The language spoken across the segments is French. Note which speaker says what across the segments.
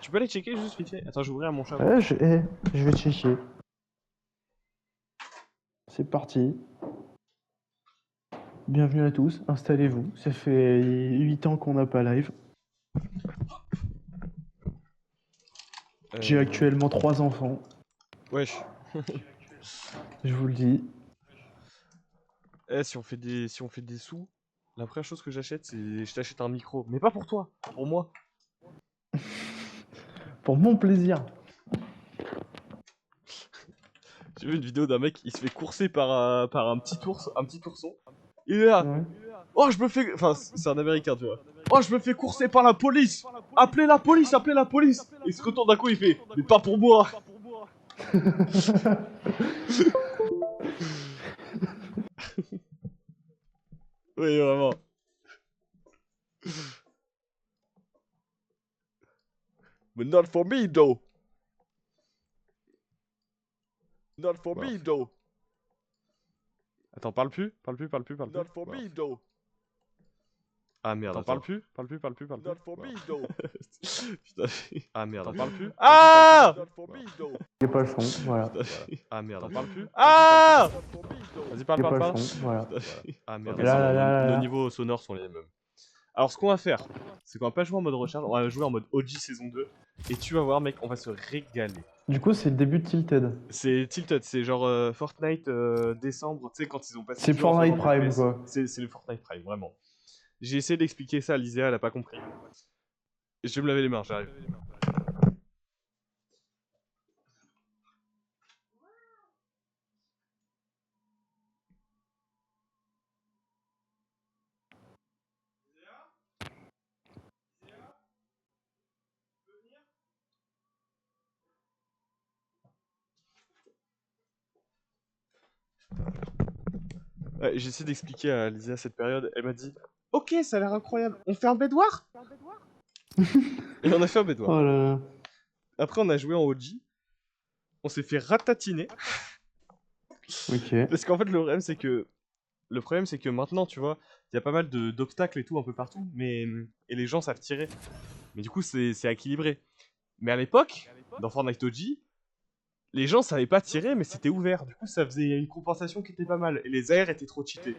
Speaker 1: Tu peux aller checker juste vite fait? Attends, je vais ouvrir mon chat.
Speaker 2: Ouais, je vais checker. C'est parti. Bienvenue à tous, installez-vous. Ça fait 8 ans qu'on n'a pas live. J'ai actuellement 3 enfants,
Speaker 1: Wesh.
Speaker 2: je vous le dis.
Speaker 1: Eh, si on fait des sous, la première chose que j'achète, c'est je t'achète un micro. Mais pas pour toi, pour moi.
Speaker 2: Pour mon plaisir.
Speaker 1: J'ai vu une vidéo d'un mec, il se fait courser par un petit ourson. Il est là.
Speaker 2: Ouais.
Speaker 1: Oh, je me fais... Enfin, c'est un américain, tu vois. Oh, je me fais courser par la police. Appelez la police, appelez la police. Et il se retourne d'un coup, il fait, mais pas pour moi. Oui, vraiment. But not for me, though. Not for me, though. Attends, parle plus. Not for me, though. Ah merde, attends. Parle plus. Not for me, though. Putain. Ah merde, attends, parle plus. Ah! Not for me, though.
Speaker 2: J'ai pas le son, voilà.
Speaker 1: Ah merde, attends, parle plus. Ah! Vas-y,
Speaker 2: J'ai
Speaker 1: parle.
Speaker 2: pas le son, voilà.
Speaker 1: Ah merde,
Speaker 2: Là.
Speaker 1: nos niveaux sonores sont les mêmes. Alors, ce qu'on va faire, c'est qu'on va pas jouer en mode recharge, on va jouer en mode OG saison 2. Et tu vas voir, mec, on va se régaler.
Speaker 2: Du coup, c'est le début de Tilted.
Speaker 1: C'est Tilted, c'est genre Fortnite décembre, tu sais, quand ils ont passé.
Speaker 2: C'est Fortnite Prime, quoi.
Speaker 1: C'est le Fortnite Prime, vraiment. J'ai essayé d'expliquer ça à Lisea, elle a pas compris. Je vais me laver les mains, j'arrive. Ouais, j'ai essayé d'expliquer à Lisea cette période, elle m'a dit ok, ça a l'air incroyable, on fait un bédouard. Et on a fait un bédouard.
Speaker 2: Oh là là.
Speaker 1: Après, on a joué en OG, on s'est fait ratatiner.
Speaker 2: Ok.
Speaker 1: Parce qu'en fait, le problème, c'est que maintenant, tu vois, il y a pas mal d'obstacles et tout un peu partout, et les gens savent tirer. Mais du coup, c'est à équilibrer. Mais à l'époque, dans Fortnite OG, les gens savaient pas tirer, mais c'était ouvert. Du coup, ça faisait une compensation qui était pas mal. Et les airs étaient trop cheatés.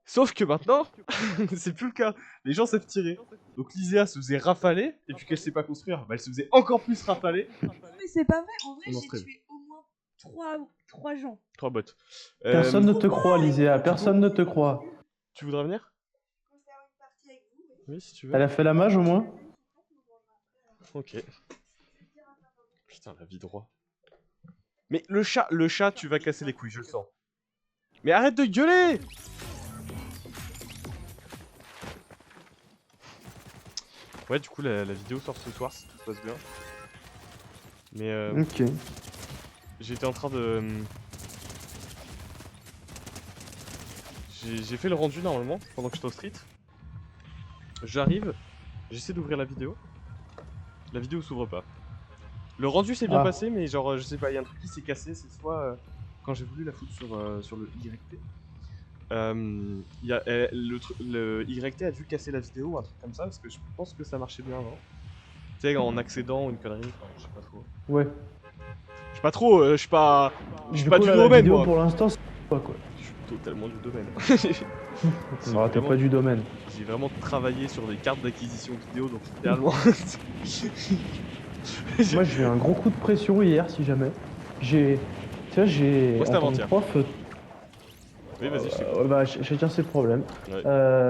Speaker 1: Sauf que maintenant, c'est plus le cas. Les gens savent tirer. Donc Lisea se faisait rafaler, et puis qu'elle sait pas construire, bah elle se faisait encore plus rafaler.
Speaker 3: Mais c'est pas vrai, en vrai,
Speaker 1: On en
Speaker 3: j'ai
Speaker 1: serait.
Speaker 3: tué au moins 3 gens.
Speaker 1: 3 bots.
Speaker 2: Personne ne te croit, Lisea, personne ne te croit.
Speaker 1: Tu voudrais venir?
Speaker 3: Je peux faire une partie avec vous,
Speaker 1: Oui, si tu veux.
Speaker 2: Elle a fait la mage au moins?
Speaker 1: Ok. Putain, la vie droit. Mais le chat, tu vas casser les couilles, je le sens. Mais arrête de gueuler! Ouais, du coup, la vidéo sort ce soir si tout se passe bien. Mais
Speaker 2: Ok.
Speaker 1: j'étais en train de... J'ai fait le rendu normalement, pendant que j'étais au street. J'arrive, j'essaie d'ouvrir la vidéo. La vidéo s'ouvre pas. Le rendu s'est bien passé, mais genre, je sais pas, il y a un truc qui s'est cassé, c'est soit quand j'ai voulu la foutre sur le YT. Le YT a dû casser la vidéo ou un truc comme ça, parce que je pense que ça marchait bien avant. Tu sais, en accédant ou une connerie, enfin, je sais pas trop.
Speaker 2: Ouais.
Speaker 1: Je sais pas trop, je suis pas
Speaker 2: Du
Speaker 1: du
Speaker 2: la
Speaker 1: domaine,
Speaker 2: vidéo
Speaker 1: moi.
Speaker 2: pour l'instant, c'est pas quoi.
Speaker 1: Je suis totalement du domaine.
Speaker 2: Non, t'es pas du domaine.
Speaker 1: J'ai vraiment travaillé sur des cartes d'acquisition vidéo, donc littéralement...
Speaker 2: Moi, j'ai eu un gros coup de pression hier, si jamais. Tu vois, j'ai...
Speaker 1: Moi, c'était
Speaker 2: en tant que
Speaker 1: avant-hier.
Speaker 2: prof...
Speaker 1: Oui, vas-y, je t'écoute.
Speaker 2: bah, chacun ses problèmes.
Speaker 1: Ouais.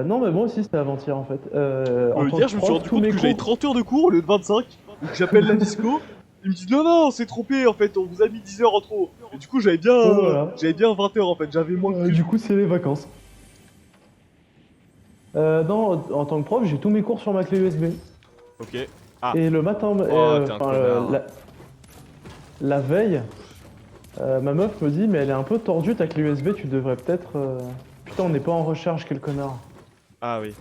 Speaker 2: Non, mais moi aussi, c'était avant-hier, en fait. En tant
Speaker 1: Hier,
Speaker 2: que
Speaker 1: je me suis
Speaker 2: prof,
Speaker 1: rendu
Speaker 2: tous
Speaker 1: compte
Speaker 2: mes
Speaker 1: que j'avais
Speaker 2: cours-
Speaker 1: 30 heures de cours au lieu de 25. Donc j'appelle la disco. Il me dit non, on s'est trompé en fait, on vous a mis 10 heures en trop. Et du coup, j'avais bien,
Speaker 2: voilà.
Speaker 1: j'avais bien 20 heures en fait, j'avais moins que
Speaker 2: Du coup, c'est les vacances. Non, en tant que prof, j'ai tous mes cours sur ma clé USB.
Speaker 1: Ok. Ah.
Speaker 2: Et le matin,
Speaker 1: Oh, t'es un connard.
Speaker 2: la veille, ma meuf me dit, mais elle est un peu tordue ta clé USB, tu devrais peut-être... Putain, on n'est pas en recharge, quel connard.
Speaker 1: Ah oui.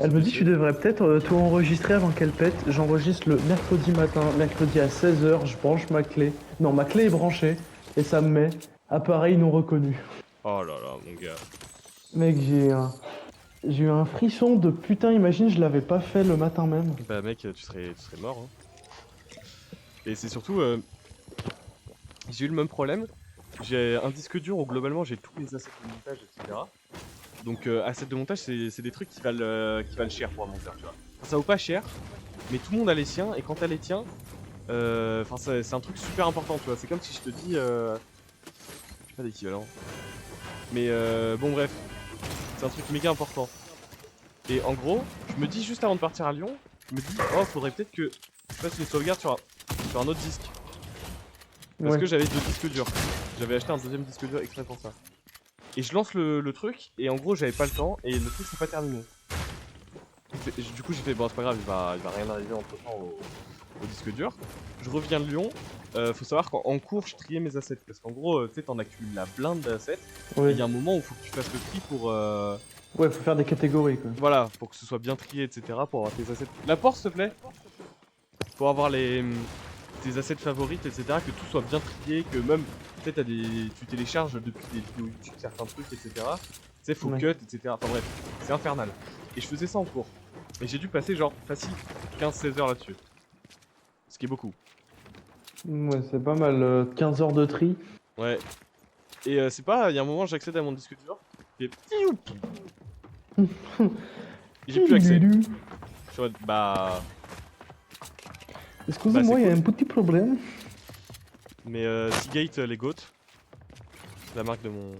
Speaker 2: Elle me dit, tu devrais peut-être tout enregistrer avant qu'elle pète. J'enregistre le mercredi matin, mercredi à 16h, je branche ma clé. Non, ma clé est branchée, et ça me met appareil non reconnu.
Speaker 1: Oh là là, mon gars.
Speaker 2: Mec, J'ai eu un frisson de putain, imagine, je l'avais pas fait le matin même.
Speaker 1: Bah mec, tu serais mort. Hein. Et c'est surtout, j'ai eu le même problème. J'ai un disque dur où globalement j'ai tous les assets de montage, etc. Donc assets de montage, c'est des trucs qui valent cher pour un monteur, tu vois. Enfin, ça vaut pas cher, mais tout le monde a les siens, et quand t'as les tiens, enfin c'est un truc super important, tu vois. C'est comme si je te dis, je sais pas d'équivalent. Mais bon bref, c'est un truc méga important. Et en gros, je me dis juste avant de partir à Lyon, je me dis, oh faudrait peut-être que je fasse une sauvegarde sur un autre disque. Parce
Speaker 2: Ouais.
Speaker 1: que j'avais 2 disques durs. J'avais acheté un deuxième disque dur exprès pour ça. Et je lance le truc, et en gros j'avais pas le temps, et le truc c'est pas terminé. Du coup j'ai fait, bon c'est pas grave, il va rien arriver entre temps au disque dur. Je reviens de Lyon, faut savoir qu'en cours je triais mes assets. Parce qu'en gros, tu sais, t'en accumules la blinde d'assets, et
Speaker 2: Ouais.
Speaker 1: il y a un moment où il faut que tu fasses le tri pour...
Speaker 2: Ouais, faut faire des catégories quoi.
Speaker 1: Voilà, pour que ce soit bien trié, etc. Pour avoir tes assets. La porte s'il te plaît. Pour avoir tes assets favorites, etc. Que tout soit bien trié, que même... Tu sais, tu télécharges depuis des vidéos YouTube certains trucs, etc. Tu sais, faut
Speaker 2: Ouais.
Speaker 1: cut, etc. Enfin bref, c'est infernal. Et je faisais ça en cours. Et j'ai dû passer genre facile 15-16 heures là-dessus. Ce qui est beaucoup.
Speaker 2: Ouais, c'est pas mal, 15 heures de tri.
Speaker 1: Ouais. Et c'est pas, il y a un moment j'accède à mon disque dur. Et j'ai plus accès. Je suis en mode, bah...
Speaker 2: Excusez-moi,
Speaker 1: c'est
Speaker 2: il y a
Speaker 1: cool.
Speaker 2: un petit problème.
Speaker 1: Mais Seagate, les GOAT. C'est la marque de mon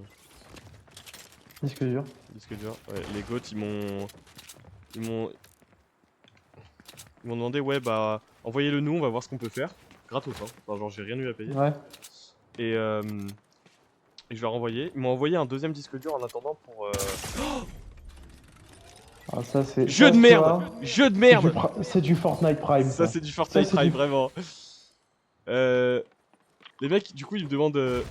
Speaker 2: Disque dur.
Speaker 1: disque dur. Ouais, les GOAT, ils m'ont demandé, ouais, bah, envoyez-le nous, on va voir ce qu'on peut faire. Gratos, hein. Enfin, genre, j'ai rien eu à payer.
Speaker 2: Ouais.
Speaker 1: Et je leur ai envoyé. Ils m'ont envoyé un deuxième disque dur en attendant pour.
Speaker 2: Ah, ça c'est.
Speaker 1: Jeu
Speaker 2: ça,
Speaker 1: de
Speaker 2: tu
Speaker 1: merde!
Speaker 2: vois,
Speaker 1: Jeu de merde!
Speaker 2: C'est du Fortnite Prime.
Speaker 1: Ça, c'est du Fortnite
Speaker 2: Ça, c'est
Speaker 1: Prime,
Speaker 2: du-
Speaker 1: vraiment. Les mecs, du coup, ils me demandent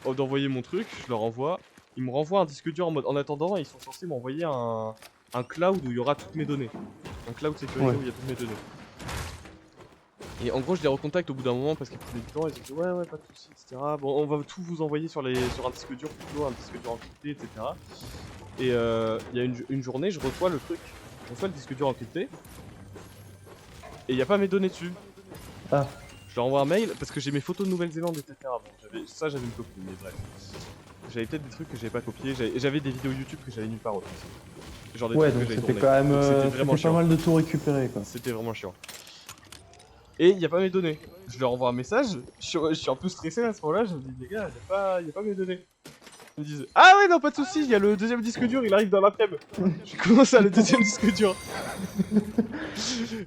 Speaker 1: d'envoyer mon truc. Je leur envoie. Ils me renvoient un disque dur en mode. En attendant, ils sont censés m'envoyer un cloud où il y aura toutes mes données. Un cloud sécurisé
Speaker 2: Ouais.
Speaker 1: où il y a toutes mes données. Et en gros, je les recontacte au bout d'un moment parce qu'ils prenaient du temps. Ils ont dit ouais, pas de soucis, etc. Bon, on va tout vous envoyer sur un disque dur plutôt, un disque dur encrypté, etc. Et il y a une journée, je reçois le truc. Je reçois le disque dur encrypté. Et il n'y a pas mes données dessus.
Speaker 2: Ah.
Speaker 1: Je leur envoie un mail parce que j'ai mes photos de Nouvelle-Zélande, etc. Bon, j'avais une copie, mais bref. J'avais peut-être des trucs que j'avais pas copiés. J'avais des vidéos YouTube que j'avais nulle part autre. Genre des
Speaker 2: Ouais,
Speaker 1: trucs
Speaker 2: donc
Speaker 1: que j'avais
Speaker 2: c'était
Speaker 1: tournés.
Speaker 2: quand même.
Speaker 1: Donc c'était
Speaker 2: C'était
Speaker 1: vraiment
Speaker 2: pas
Speaker 1: chiant.
Speaker 2: mal de tout récupérer quoi.
Speaker 1: C'était vraiment chiant. Et il n'y a pas mes données. Je leur envoie un message, je suis un peu stressé à ce moment-là, je me dis les gars, il y a pas mes données. Ils me disent ah ouais non pas de soucis, il y a le deuxième disque dur, il arrive dans l'après-midi. Je commence à le deuxième disque dur.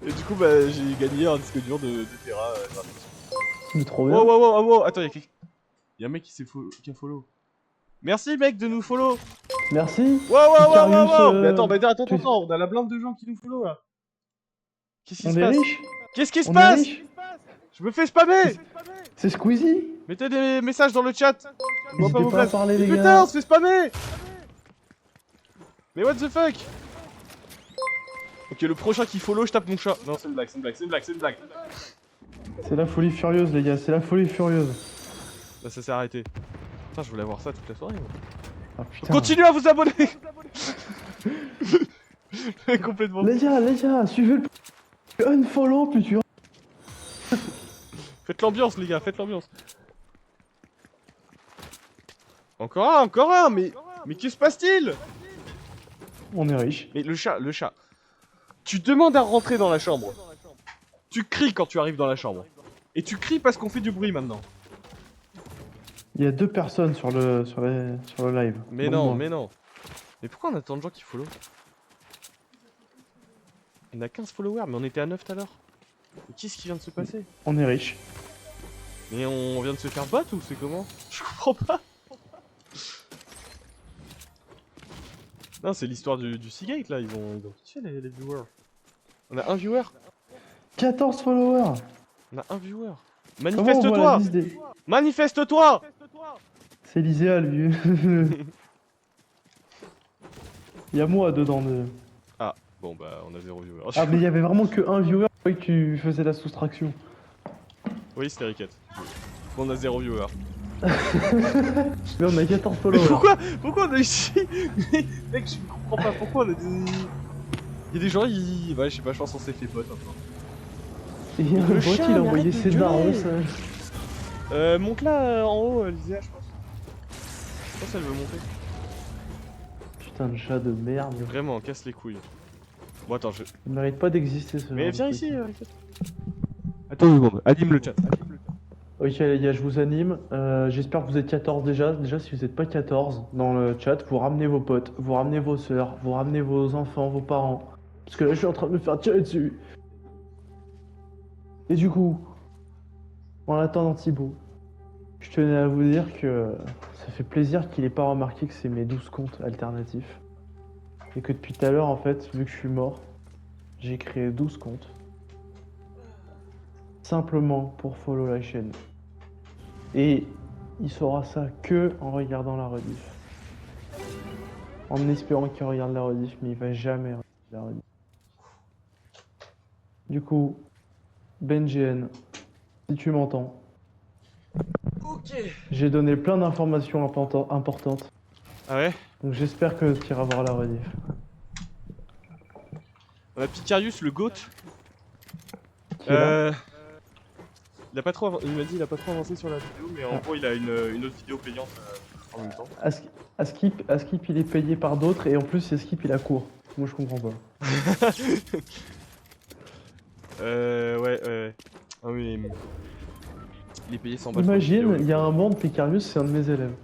Speaker 1: Et du coup bah j'ai gagné un disque dur de Tera gratos.
Speaker 2: C'est trop bien.
Speaker 1: Wow, attends, il y a un mec qui a follow. Merci mec de nous follow.
Speaker 2: Merci.
Speaker 1: Wow.
Speaker 2: Icarius,
Speaker 1: Mais attends, attends,
Speaker 2: tu-
Speaker 1: on a la blinde de gens qui nous follow là. Qu'est-ce qui
Speaker 2: On
Speaker 1: se
Speaker 2: est
Speaker 1: passe?
Speaker 2: riche.
Speaker 1: Qu'est-ce qui se
Speaker 2: On est
Speaker 1: passe?
Speaker 2: riche.
Speaker 1: Je me fais spammer.
Speaker 2: C'est Squeezie.
Speaker 1: Mettez des messages dans le chat. Je vois
Speaker 2: N'hésitez
Speaker 1: vos
Speaker 2: pas à
Speaker 1: blagues.
Speaker 2: parler les
Speaker 1: Mais putain,
Speaker 2: gars.
Speaker 1: on se fait spammer. Mais what the fuck? Ok, le prochain qui follow, je tape mon chat. Non, c'est une blague.
Speaker 2: C'est la folie furieuse les gars, c'est la folie furieuse.
Speaker 1: Là, ça s'est arrêté. Putain, je voulais avoir ça toute la soirée. Moi.
Speaker 2: Ah putain.
Speaker 1: Continuez à vous abonner. Complètement.
Speaker 2: Les gars, suivez le unfollow plus tu.
Speaker 1: Faites l'ambiance, les gars, faites l'ambiance. Encore un, mais que se passe-t-il?
Speaker 2: On est riche.
Speaker 1: Mais le chat. Tu demandes à rentrer dans la chambre. Tu cries quand tu arrives dans la chambre. Et tu cries parce qu'on fait du bruit maintenant.
Speaker 2: Il y a 2 personnes sur le live.
Speaker 1: Mais
Speaker 2: Bon,
Speaker 1: non,
Speaker 2: moi.
Speaker 1: mais non. Mais pourquoi on a tant de gens qui follow? On a 15 followers, mais on était à 9 tout à l'heure. Mais qu'est-ce qui vient de se passer?
Speaker 2: On est riche.
Speaker 1: Mais on vient de se faire battre ou c'est comment? Je comprends pas. Non, c'est l'histoire du Seagate là, ils ont kiffé les viewers. On a un viewer.
Speaker 2: 14 followers.
Speaker 1: On a un viewer.
Speaker 2: Comment on voit la
Speaker 1: Manifeste-toi!
Speaker 2: liste des...
Speaker 1: Manifeste-toi!
Speaker 2: C'est l'idéal, vieux. Il y a moi dedans.
Speaker 1: Bon bah on a 0 viewer.
Speaker 2: Ah, mais il y avait vraiment que un viewer. Je croyais que tu faisais la soustraction.
Speaker 1: Oui, c'était Ricket. Bon, on a 0 viewer.
Speaker 2: Mais on a 14
Speaker 1: Mais
Speaker 2: followers.
Speaker 1: pourquoi on a ici? Mec, je comprends pas pourquoi on a des... Il y a des gens, ils... Ouais, je sais pas, je pense qu'on s'est fait pote un peu.
Speaker 2: Et un
Speaker 1: Le
Speaker 2: bot,
Speaker 1: chat,
Speaker 2: il a
Speaker 1: mais
Speaker 2: envoyé
Speaker 1: arrête de
Speaker 2: ses darons,
Speaker 1: gueuler.
Speaker 2: ça.
Speaker 1: Monte là, en haut, Lysia, je pense. Je pense qu'elle veut monter.
Speaker 2: Putain de chat de merde.
Speaker 1: Vraiment, casse les couilles. Bon, attends, je...
Speaker 2: Il mérite pas d'exister, ce
Speaker 1: Mais
Speaker 2: genre de
Speaker 1: viens
Speaker 2: truc.
Speaker 1: ici, Ricard. Attends une seconde, anime le chat.
Speaker 2: Ok les gars, je vous anime. J'espère que vous êtes 14 déjà. Déjà, si vous n'êtes pas 14 dans le chat, vous ramenez vos potes, vous ramenez vos sœurs, vous ramenez vos enfants, vos parents. Parce que là, je suis en train de me faire tirer dessus. Et du coup, en attendant Thibaut, je tenais à vous dire que ça fait plaisir qu'il ait pas remarqué que c'est mes 12 comptes alternatifs. Et que depuis tout à l'heure, en fait, vu que je suis mort, j'ai créé 12 comptes. Simplement pour follow la chaîne. Et il saura ça que en regardant la rediff. En espérant qu'il regarde la rediff, mais il va jamais regarder la rediff. Du coup, BenGN, si tu m'entends,
Speaker 1: Ok.
Speaker 2: j'ai donné plein d'informations importantes.
Speaker 1: Ah ouais?
Speaker 2: Donc j'espère que tu iras voir la rediff.
Speaker 1: On a Picarius, le GOAT.
Speaker 2: Qui est là.
Speaker 1: Il a pas trop il m'a dit il a pas trop avancé sur la vidéo, mais en
Speaker 2: Ah.
Speaker 1: gros il a une autre vidéo payante en même temps.
Speaker 2: Askip, il est payé par d'autres et en plus, Askip, il a cours. Moi, je comprends pas.
Speaker 1: Ouais. Ah oui, il est payé 100 balles pour les
Speaker 2: Imagine,
Speaker 1: vidéos,
Speaker 2: il y a un monde, Picarius, c'est un de mes élèves.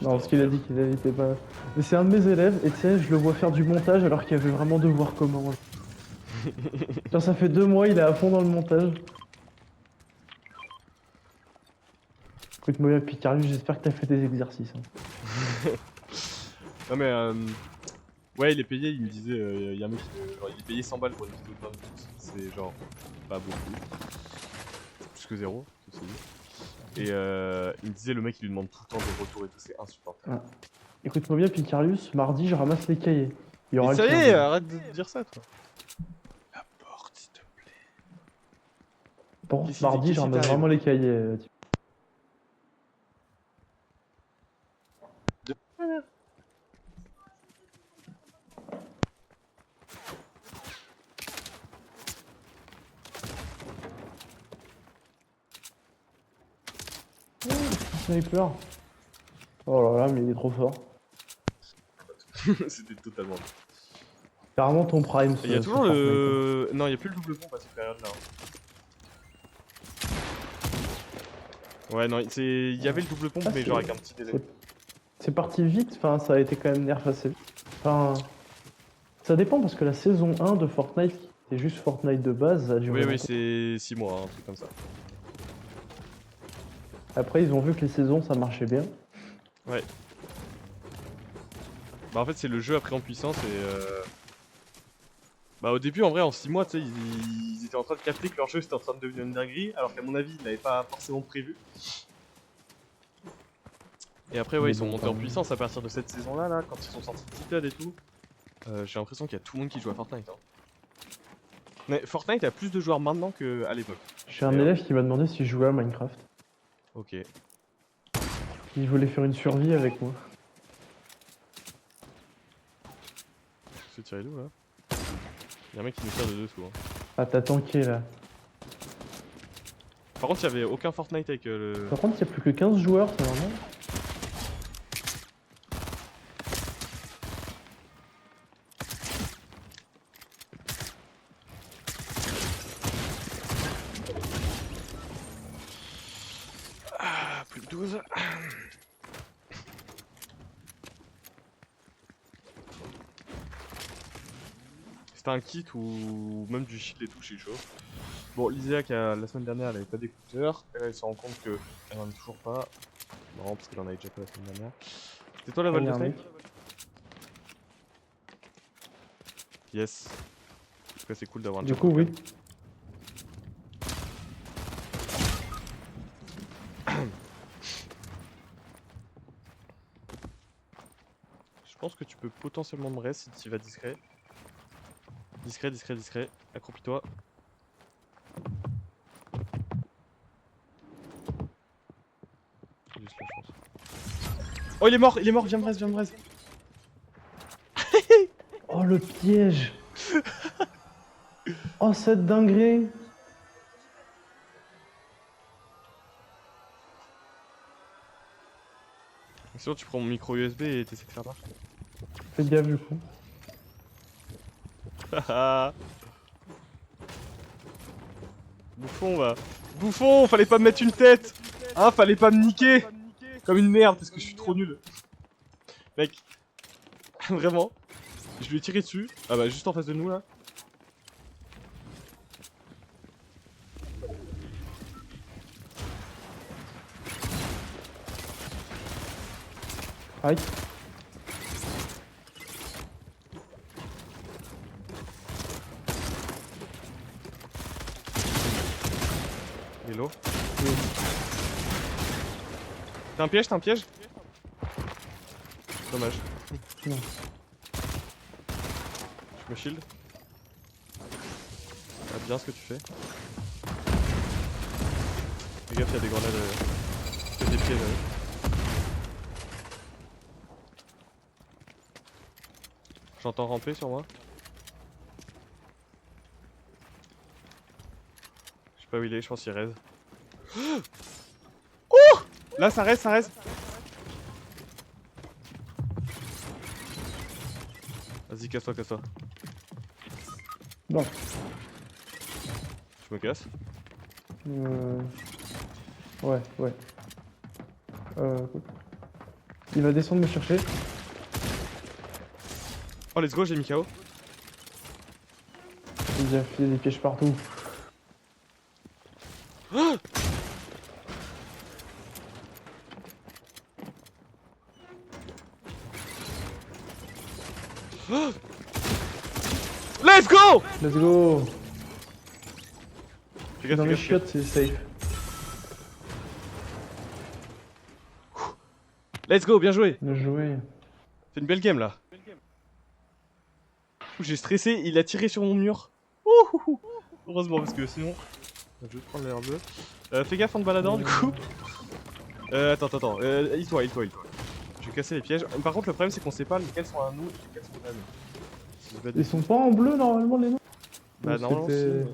Speaker 2: Non, parce qu'il a
Speaker 1: super.
Speaker 2: dit qu'il était pas. Mais c'est un de mes élèves, et tu sais, je le vois faire du montage alors qu'il y avait vraiment devoir commun. Genre, ça fait 2 mois, il est à fond dans le montage. Écoute-moi bien, Picarius, j'espère que t'as fait des exercices. Hein.
Speaker 1: Non mais ouais, il est payé, il me disait, il y a un mec genre, il est payé 100 balles pour une vidéo de 20 minutes. C'est genre pas beaucoup. Plus que zéro, ceci dit. Et il me disait le mec il lui demande tout le temps des retours et tout, c'est insupportable.
Speaker 2: Ah. Écoute-moi bien, Picarius, mardi, je ramasse les cahiers. Il y aura
Speaker 1: Mais
Speaker 2: le
Speaker 1: ça y
Speaker 2: 15.
Speaker 1: est, arrête de dire ça toi. La porte, s'il te plaît.
Speaker 2: Bon,
Speaker 1: Qu'est-ce qui
Speaker 2: mardi, je
Speaker 1: t'arrive
Speaker 2: ramasse vraiment les cahiers. Sniper. Oh là là, mais il est trop fort.
Speaker 1: C'était totalement.
Speaker 2: Carrément ton prime.
Speaker 1: Il y a
Speaker 2: ce
Speaker 1: toujours
Speaker 2: Fortnite, hein.
Speaker 1: le. Non, il y a plus le double pompe à cette période-là. Ouais, non, il y avait le double pompe,
Speaker 2: Ah,
Speaker 1: mais
Speaker 2: c'est-
Speaker 1: genre avec un petit délai.
Speaker 2: C'est parti vite, enfin ça a été quand même nerf assez vite. Enfin, ça dépend parce que la saison 1 de Fortnite, qui était juste Fortnite de base, ça a duré
Speaker 1: Oui,
Speaker 2: longtemps.
Speaker 1: c'est 6 mois, hein, un truc comme ça.
Speaker 2: Après, ils ont vu que les saisons ça marchait bien.
Speaker 1: Ouais. Bah, en fait, c'est le jeu après en puissance et. Bah, au début, en vrai, en 6 mois, tu sais, ils étaient en train de capter que leur jeu c'était en train de devenir une dinguerie, alors qu'à mon avis, ils l'avaient pas forcément prévu. Et après, ouais,
Speaker 2: Mais
Speaker 1: ils sont
Speaker 2: bon,
Speaker 1: montés
Speaker 2: quand
Speaker 1: en
Speaker 2: même.
Speaker 1: puissance à partir de cette saison-là, là, quand ils sont sortis de Titan et tout. J'ai l'impression qu'il y a tout le monde qui joue à Fortnite. Hein. Mais Fortnite a plus de joueurs maintenant qu'à l'époque.
Speaker 2: J'ai un
Speaker 1: D'ailleurs.
Speaker 2: élève qui m'a demandé si je jouais à Minecraft.
Speaker 1: Ok.
Speaker 2: Il voulait faire une survie avec moi.
Speaker 1: C'est tiré d'où là? Y'a un mec qui nous tire de dessous. Hein.
Speaker 2: Ah, t'as tanké là.
Speaker 1: Par contre, il y avait aucun Fortnite avec le.
Speaker 2: Par contre, il n'y a plus que 15 joueurs, c'est normal.
Speaker 1: Ah, plus de 12. C'était un kit ou même du shield et tout, je suis chaud. Bon, Lysia, la semaine dernière, elle avait pas d'écouteurs. Et là, elle se rend compte qu'elle en a toujours pas. Marrant, parce qu'elle en avait déjà pas la semaine dernière. C'est toi la
Speaker 2: Ah,
Speaker 1: vol
Speaker 2: y
Speaker 1: de
Speaker 2: a un
Speaker 1: snipe?
Speaker 2: mec.
Speaker 1: Yes. En tout cas, c'est cool d'avoir un
Speaker 2: Du
Speaker 1: jump
Speaker 2: coup, oui.
Speaker 1: local. Je pense que tu peux potentiellement me rest si tu vas discret. Discret. Accroupis-toi. Juste là, je pense. Oh, il est mort, viens me rest.
Speaker 2: le piège. Oh, cette dinguerie.
Speaker 1: Sinon, tu prends mon micro USB et t'essaies de faire marche.
Speaker 2: Fais gaffe du coup.
Speaker 1: Bouffon, va. Bouffon, fallait pas me mettre une tête. Hein, fallait pas me niquer. Comme une merde, parce que je suis trop nul. Mec, vraiment, je lui ai tiré dessus. Ah bah, juste en face de nous, là.
Speaker 2: Aïe.
Speaker 1: Hello. T'as un piège, t'as un piège? Dommage.
Speaker 2: Non.
Speaker 1: Je me shield. Ah, bien ce que tu fais. Fais gaffe, y'a des grenades. Fais des pieds là. J'entends ramper sur moi. Je sais pas où il est, je pense qu'il raise. Oh! Là, ça raise, ça raise. Vas-y, casse-toi, casse-toi.
Speaker 2: Non.
Speaker 1: Je me casse.
Speaker 2: Ouais, ouais. Cool. Il va descendre me chercher.
Speaker 1: Oh, let's go, j'ai mis KO.
Speaker 2: Il a filé des pièges partout.
Speaker 1: Let's go!
Speaker 2: Let's go.
Speaker 1: Fais gaffe,
Speaker 2: Dans
Speaker 1: fais
Speaker 2: les
Speaker 1: gaffe,
Speaker 2: chiottes, c'est safe.
Speaker 1: Let's go, bien joué.
Speaker 2: Bien joué.
Speaker 1: C'est une belle game là. J'ai stressé, il a tiré sur mon mur. Ouh. Heureusement, parce que sinon. Je vais prendre l'air bleu. Fais gaffe en te baladant du coup. Attends. Heal-toi. Je vais casser les pièges. Par contre, le problème c'est qu'on sait pas lesquels sont à nous et lesquels sont à nous. Si je vais
Speaker 2: Ils sont pas en bleu normalement les noms?
Speaker 1: Bah,
Speaker 2: Ou
Speaker 1: normalement, si.
Speaker 2: c'était-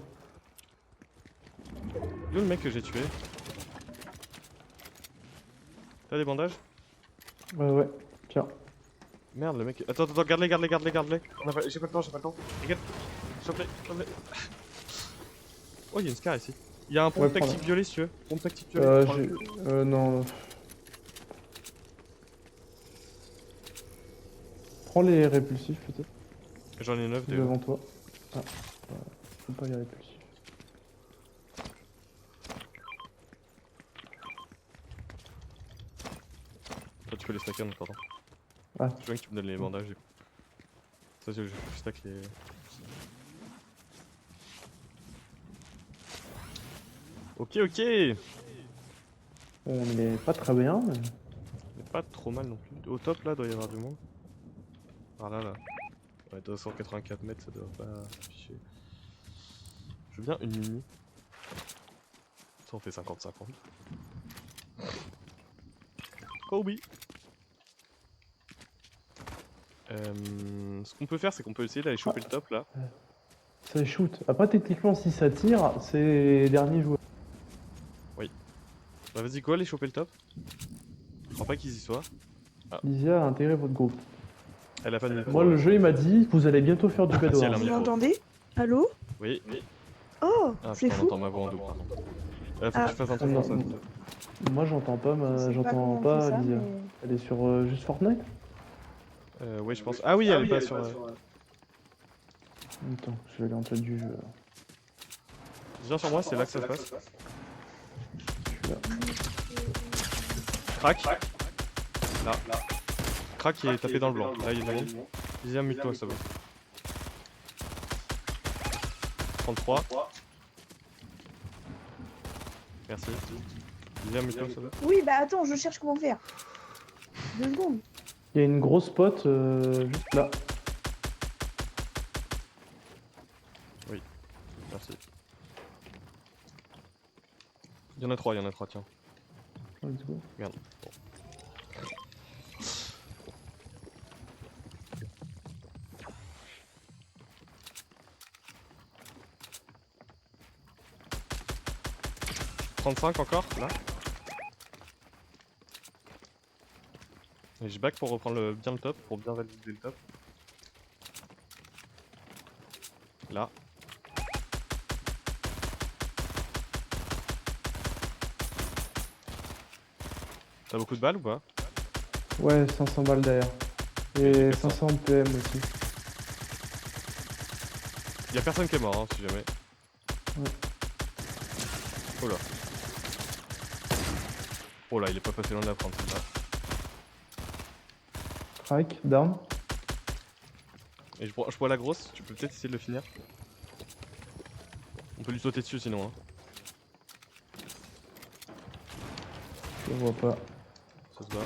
Speaker 1: Où est le mec que j'ai tué? T'as des bandages?
Speaker 2: Ouais. Tiens.
Speaker 1: Merde, le mec. Attends, garde-les. J'ai pas le temps. Regarde. S'il te plaît. Oh, il y a une scar ici. Il y a un pompe
Speaker 2: Ouais,
Speaker 1: tactique
Speaker 2: prends-le.
Speaker 1: violet si tu veux. Pompe tactique violet.
Speaker 2: J'ai... non. Prends les répulsifs peut-être.
Speaker 1: J'en ai 9 déjà.
Speaker 2: Devant toi. Ah. Ouais. Faut pas les répulsifs.
Speaker 1: Toi, tu peux les stacker en attendant.
Speaker 2: Ah.
Speaker 1: Je veux que tu me donnes les bandages. Ça, je stack les. Ok.
Speaker 2: On est pas très bien, mais...
Speaker 1: Mais pas trop mal non plus. Au top là, doit y avoir du monde. Ah là. Ouais, 284 mètres, ça doit pas s'afficher. Je veux bien une mini. Ça, on fait 50-50. Kobe. Ce qu'on peut faire, c'est qu'on peut essayer d'aller choper le top là.
Speaker 2: Ça shoot. Après, techniquement, si ça tire, c'est les derniers joueurs.
Speaker 1: Bah vas-y, go aller choper le top. Je crois pas qu'ils y soient.
Speaker 2: Lysia a intégré votre groupe.
Speaker 1: Elle a pas de micro.
Speaker 2: Moi, le jeu, il m'a dit, vous allez bientôt faire du
Speaker 1: si, elle a un
Speaker 2: Bedwars.
Speaker 3: Vous
Speaker 1: micro.
Speaker 3: m'entendez? Allô?
Speaker 1: Oui.
Speaker 3: Oh,
Speaker 1: Ah
Speaker 3: c'est
Speaker 1: putain, on
Speaker 3: fou.
Speaker 1: entend ma voix en double, pardon. Faut
Speaker 3: Ah.
Speaker 1: que tu fasses un truc
Speaker 2: Non,
Speaker 1: pour ça.
Speaker 2: Moi, j'entends pas,
Speaker 3: Je sais
Speaker 2: j'entends
Speaker 3: comment on
Speaker 2: pas
Speaker 3: fait ça,
Speaker 2: Lysia.
Speaker 3: mais-
Speaker 2: Elle est sur juste Fortnite?
Speaker 1: Ouais, je pense. Ah oui, elle est pas sur.
Speaker 2: Attends, je vais aller en tête du jeu. alors.
Speaker 1: Viens sur moi, c'est là que ça se passe.
Speaker 2: Je suis là.
Speaker 1: Crac. Là. Crac qui est tapé dans le blanc. Là, il y a une Viens, mute-toi, ça va. 33. Merci. Viens, mute-toi, ça va.
Speaker 3: Oui, bah attends, je cherche comment faire. 2 secondes.
Speaker 2: Il y a une grosse pote juste là.
Speaker 1: Merci. Il y en a 3, tiens.
Speaker 2: Let's go.
Speaker 1: Merde. Bon. 35 encore, là. Et je back pour reprendre bien le top, pour bien valider le top. Là. T'as beaucoup de balles ou pas?
Speaker 2: Ouais, 500 balles derrière. Et 500 PM aussi.
Speaker 1: Y'a personne qui est mort, hein, si jamais.
Speaker 2: Ouais.
Speaker 1: Oh là. Oh là, il est pas passé loin de la prendre, celle-là.
Speaker 2: Crack, down.
Speaker 1: Et je bois la grosse, tu peux peut-être essayer de le finir. On peut lui sauter dessus sinon, hein.
Speaker 2: Je le vois pas.
Speaker 1: Ça se bat.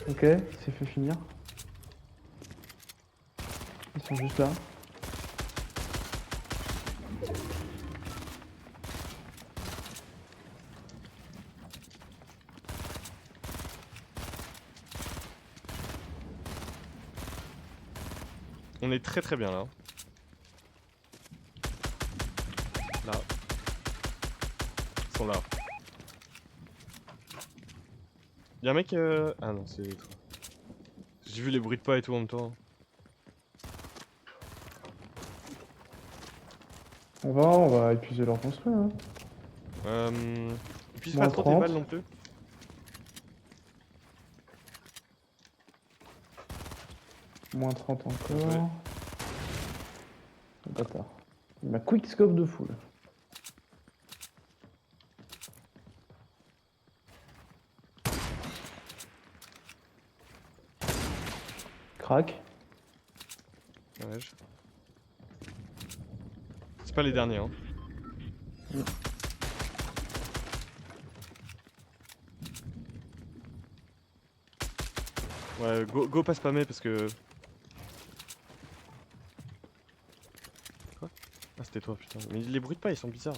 Speaker 2: Ok, il s'est fait finir. Ils sont juste là.
Speaker 1: On est très bien là. Là. Ils sont là. Y'a un mec Ah non, c'est toi. J'ai vu les bruits de pas et tout en même temps.
Speaker 2: On va épuiser leur construit. Hein.
Speaker 1: Puis
Speaker 2: Moins
Speaker 1: pas trop tes
Speaker 2: 30.
Speaker 1: balles non plus.
Speaker 2: Moins 30 encore.
Speaker 1: Ouais.
Speaker 2: Bâtard. Il m'a quick scope de foule. Crack.
Speaker 1: Ouais, c'est pas les derniers, hein. Ouais, go pas spammer parce que... Quoi? Ah c'était toi putain. Mais les bruits de pas ils sont bizarres.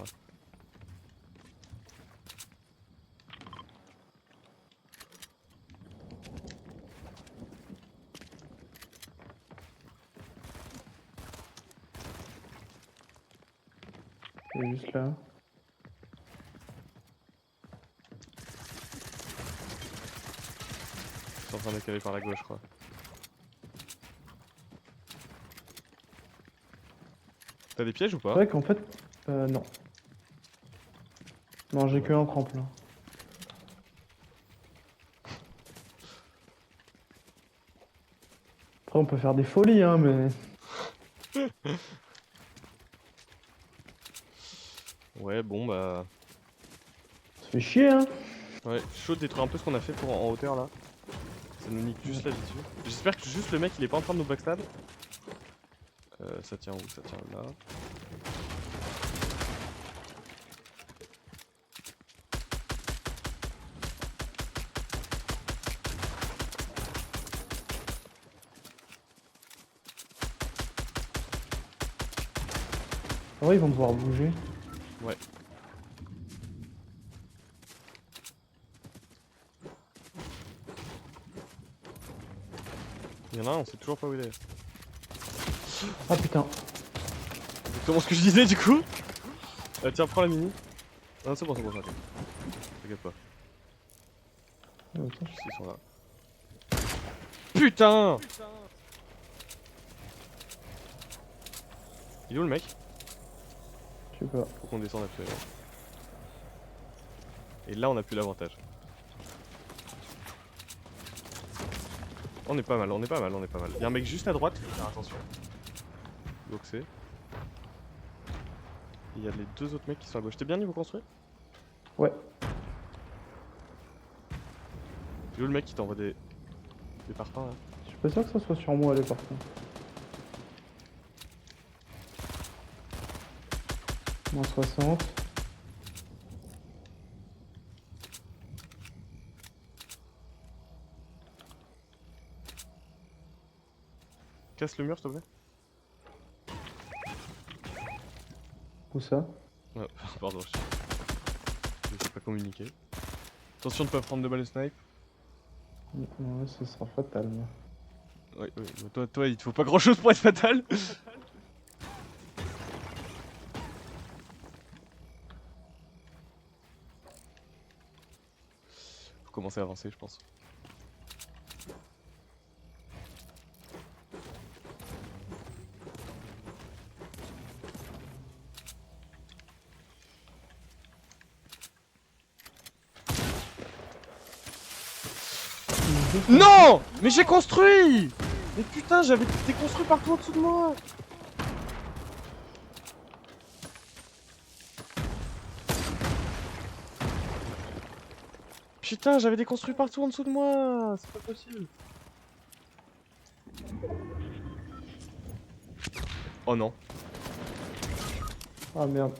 Speaker 2: Il est juste là.
Speaker 1: Ils sont en train de décaler par la gauche, je crois. T'as des pièges ou
Speaker 2: C'est
Speaker 1: pas?
Speaker 2: vrai qu'en fait... non. Non, j'ai que un tremplin. Après, on peut faire des folies, hein, mais...
Speaker 1: Ouais, bon bah...
Speaker 2: Ça fait chier, hein.
Speaker 1: Ouais, chaud de détruire un peu ce qu'on a fait pour en hauteur là. Ça nous nique juste la vie dessus. J'espère que juste le mec il est pas en train de nous backstab. Ça tient où? Ça tient là.
Speaker 2: Ah ouais, ils vont devoir bouger.
Speaker 1: Ouais. Il y en a un, on sait toujours pas où il est.
Speaker 2: Ah putain.
Speaker 1: Exactement ce que je disais du coup. Tiens, prends la mini. Non, c'est bon, t'inquiète. T'inquiète pas.
Speaker 2: Ah, ok.
Speaker 1: Ils sont là. Putain! Il est où le mec?
Speaker 2: Je sais pas.
Speaker 1: Faut qu'on descende après. Ouais. Et là on a plus l'avantage. On est pas mal, on est pas mal, on est pas mal. Y'a un mec juste à droite, faut faire attention. Donc c'est. Il y a les deux autres mecs qui sont à gauche. T'es bien niveau construit?
Speaker 2: Ouais.
Speaker 1: Il est où le mec qui t'envoie des parpaings là?
Speaker 2: Je suis pas sûr que ça soit sur moi, les par contre. Moins 60.
Speaker 1: Casse le mur s'il te plaît.
Speaker 2: Où ça?
Speaker 1: Ouais, pardon, je sais pas communiquer. Attention de pas prendre de balles de snipe.
Speaker 2: Ouais, ce sera fatal. Moi.
Speaker 1: Ouais, ouais, toi, il te faut pas grand chose pour être fatal. commencer à avancer, je pense. Non! Mais j'ai construit! Mais putain, j'avais déconstruit partout en dessous de moi! Putain, j'avais déconstruit partout en dessous de moi! C'est pas possible! Oh non.
Speaker 2: Ah merde.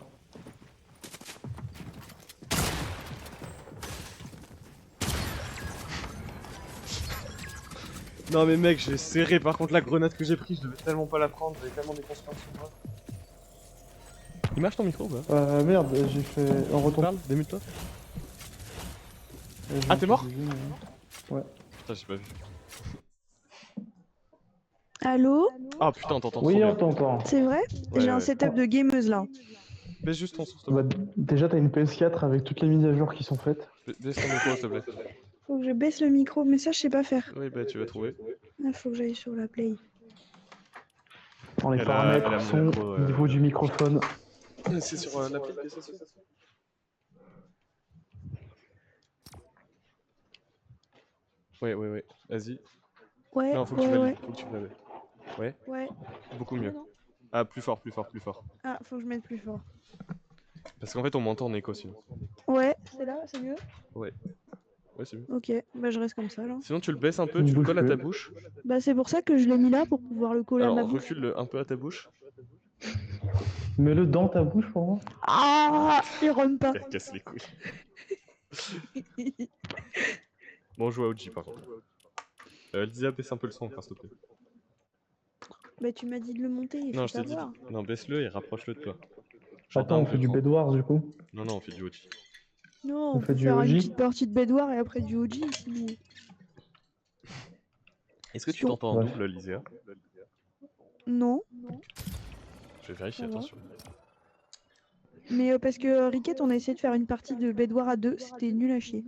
Speaker 1: Non mais mec, j'ai serré par contre la grenade que j'ai prise, je devais tellement pas la prendre, j'avais tellement déconstruit en dessous de moi. Il marche ton micro ou pas?
Speaker 2: Merde, j'ai fait. On retourne.
Speaker 1: Parle, démute-toi.
Speaker 2: J'ai
Speaker 1: Ah, t'es mort?
Speaker 2: utilisé, Ouais.
Speaker 1: Putain, j'ai pas vu.
Speaker 3: Allô?
Speaker 1: Ah putain, on t'entend trop
Speaker 2: Oui,
Speaker 1: bien.
Speaker 2: on t'entend.
Speaker 3: C'est vrai?
Speaker 1: Ouais,
Speaker 3: J'ai un
Speaker 1: ouais.
Speaker 3: setup de gameuse là.
Speaker 1: Baisse juste ton son, s'il te plaît.
Speaker 2: Bah, déjà, t'as une PS4 avec toutes les mises à jour qui sont faites.
Speaker 1: Baisse ton micro, s'il te plaît.
Speaker 3: Faut que je baisse le micro, mais ça je sais pas faire.
Speaker 1: Oui, bah tu vas trouver.
Speaker 3: Ah, faut que j'aille sur la play.
Speaker 2: Dans les
Speaker 1: Elle a
Speaker 2: paramètres,
Speaker 1: mon
Speaker 2: son,
Speaker 1: micro,
Speaker 2: niveau du microphone.
Speaker 1: C'est sur l'appli que c'est ça. Ouais, ouais, ouais. Vas-y.
Speaker 3: Ouais,
Speaker 1: Non, faut que tu
Speaker 3: ouais,
Speaker 1: valides.
Speaker 3: ouais.
Speaker 1: Faut que tu valides. Ouais,
Speaker 3: Ouais.
Speaker 1: beaucoup
Speaker 3: Ah,
Speaker 1: mieux.
Speaker 3: non.
Speaker 1: Ah, plus fort, plus fort, plus fort.
Speaker 3: Ah, faut que je mette plus fort.
Speaker 1: Parce qu'en fait, on m'entend en écho sinon.
Speaker 3: Ouais, c'est là, c'est mieux?
Speaker 1: Ouais. Ouais, c'est mieux.
Speaker 3: Ok, bah je reste comme ça là.
Speaker 1: Sinon, tu le baisses un peu,
Speaker 2: Ne
Speaker 1: tu le
Speaker 2: bouge
Speaker 1: colles à ta
Speaker 2: plus.
Speaker 1: bouche.
Speaker 3: Bah c'est pour ça que je l'ai mis là pour pouvoir le coller à ma
Speaker 1: Alors,
Speaker 3: bouche.
Speaker 1: recule un peu à ta bouche.
Speaker 2: Mets-le dans ta bouche pour moi.
Speaker 3: Ah, il rentre pas.
Speaker 1: Elle casse les couilles. Bon, on joue à OG par contre. Lisa, baisse un peu le son, enfin, s'il te plaît.
Speaker 3: Bah tu m'as dit de le monter, il faut
Speaker 1: Non, je t'ai dit.
Speaker 3: savoir.
Speaker 1: Non, baisse-le et rapproche-le de toi. Genre
Speaker 2: Attends, on
Speaker 1: d'un
Speaker 2: fait du
Speaker 1: peu.
Speaker 2: Bed Wars du coup.
Speaker 1: Non, non, on fait du OG.
Speaker 3: Non,
Speaker 2: On
Speaker 3: on
Speaker 2: fait
Speaker 3: peut
Speaker 2: du
Speaker 3: faire une
Speaker 2: OG.
Speaker 3: petite partie de Bedouard et après du OG sinon.
Speaker 1: Est-ce que tu
Speaker 3: Sur-
Speaker 1: t'entends en
Speaker 2: Ouais.
Speaker 1: double, Lisa?
Speaker 3: Non.
Speaker 1: Je vais vérifier,
Speaker 3: Ça va.
Speaker 1: attention.
Speaker 3: Mais parce que Riquette, on a essayé de faire une partie de Bedouard à deux, c'était nul à chier.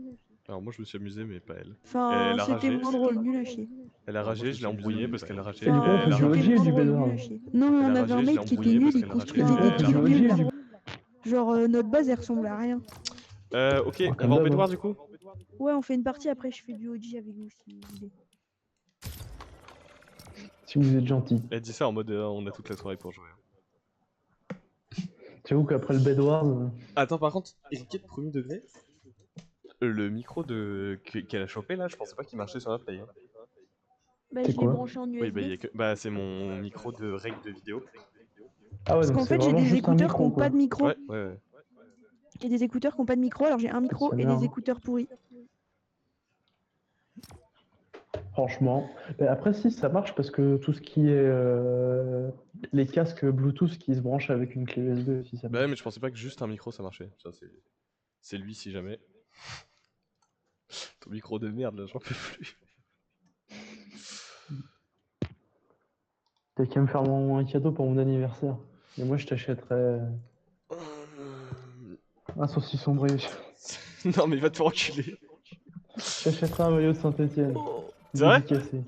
Speaker 1: Alors, moi, je me suis amusé, mais pas elle.
Speaker 3: Enfin,
Speaker 1: Elle a
Speaker 3: c'était
Speaker 1: ragé.
Speaker 3: moins drôle, nul à chier.
Speaker 1: Elle a ragé, je l'ai embrouillé parce qu'elle a ragé.
Speaker 2: Et du coup, on
Speaker 3: Enfin,
Speaker 2: fait du
Speaker 1: Elle a
Speaker 3: c'était
Speaker 2: OG
Speaker 1: ragé.
Speaker 2: ou
Speaker 3: moins
Speaker 2: du
Speaker 3: drôle,
Speaker 2: Bedouard
Speaker 3: nul à chier. Non,
Speaker 1: Elle
Speaker 3: on
Speaker 1: a
Speaker 3: avait
Speaker 1: ragé,
Speaker 3: un
Speaker 1: je l'ai
Speaker 3: mec qui était
Speaker 1: embrouillé
Speaker 3: nul,
Speaker 1: parce
Speaker 3: il
Speaker 1: qu'elle a
Speaker 3: construisait
Speaker 1: ragé.
Speaker 3: des
Speaker 2: Et on fait
Speaker 3: trucs
Speaker 2: du
Speaker 3: nuls
Speaker 2: OG
Speaker 3: là.
Speaker 2: ou du
Speaker 3: Genre notre base elle ressemble à rien.
Speaker 1: Ok,
Speaker 2: Oh,
Speaker 1: on
Speaker 2: comme
Speaker 1: va en
Speaker 2: d'hab,
Speaker 1: bédoire
Speaker 2: hein.
Speaker 1: du coup?
Speaker 3: Ouais, on fait une partie, après je fais du OG avec vous si vous voulez.
Speaker 2: Si vous êtes gentil.
Speaker 1: Elle dit ça en mode on a toute la soirée pour jouer.
Speaker 2: J'avoue qu'après le Bed Wars.
Speaker 1: Attends, par contre, Eric, premier degré, le micro qu'elle a chopé là, je pensais pas qu'il marchait sur la play. Hein.
Speaker 3: Bah
Speaker 2: C'est
Speaker 3: je l'ai
Speaker 2: quoi
Speaker 3: branché en USB.
Speaker 1: Oui, bah, bah c'est mon micro de règle de vidéo.
Speaker 2: Ah ouais,
Speaker 3: Parce
Speaker 2: donc
Speaker 3: qu'en
Speaker 2: c'est
Speaker 3: fait j'ai
Speaker 2: vraiment
Speaker 3: des
Speaker 2: juste un
Speaker 3: écouteurs qui
Speaker 2: micro
Speaker 3: ont
Speaker 2: quoi.
Speaker 3: pas de micro.
Speaker 1: Ouais, ouais, ouais.
Speaker 3: J'ai des écouteurs qui ont pas de micro, alors j'ai un micro
Speaker 2: c'est
Speaker 3: et
Speaker 2: merde.
Speaker 3: des écouteurs pourris.
Speaker 2: Franchement. Mais après, si, ça marche parce que tout ce qui est les casques Bluetooth qui se branchent avec une clé USB aussi, ça
Speaker 1: Bah
Speaker 2: marche.
Speaker 1: ouais, mais je pensais pas que juste un micro ça marchait. Ça, c'est lui si jamais. Ton micro de merde là, j'en peux plus.
Speaker 2: T'as qu'à me faire un cadeau pour mon anniversaire. Et moi, je t'achèterais un saucisson brioche.
Speaker 1: Non, mais va te faire enculer.
Speaker 2: Je t'achèterais un maillot de Saint-Etienne.
Speaker 1: C'est vrai?
Speaker 2: Dédicacé.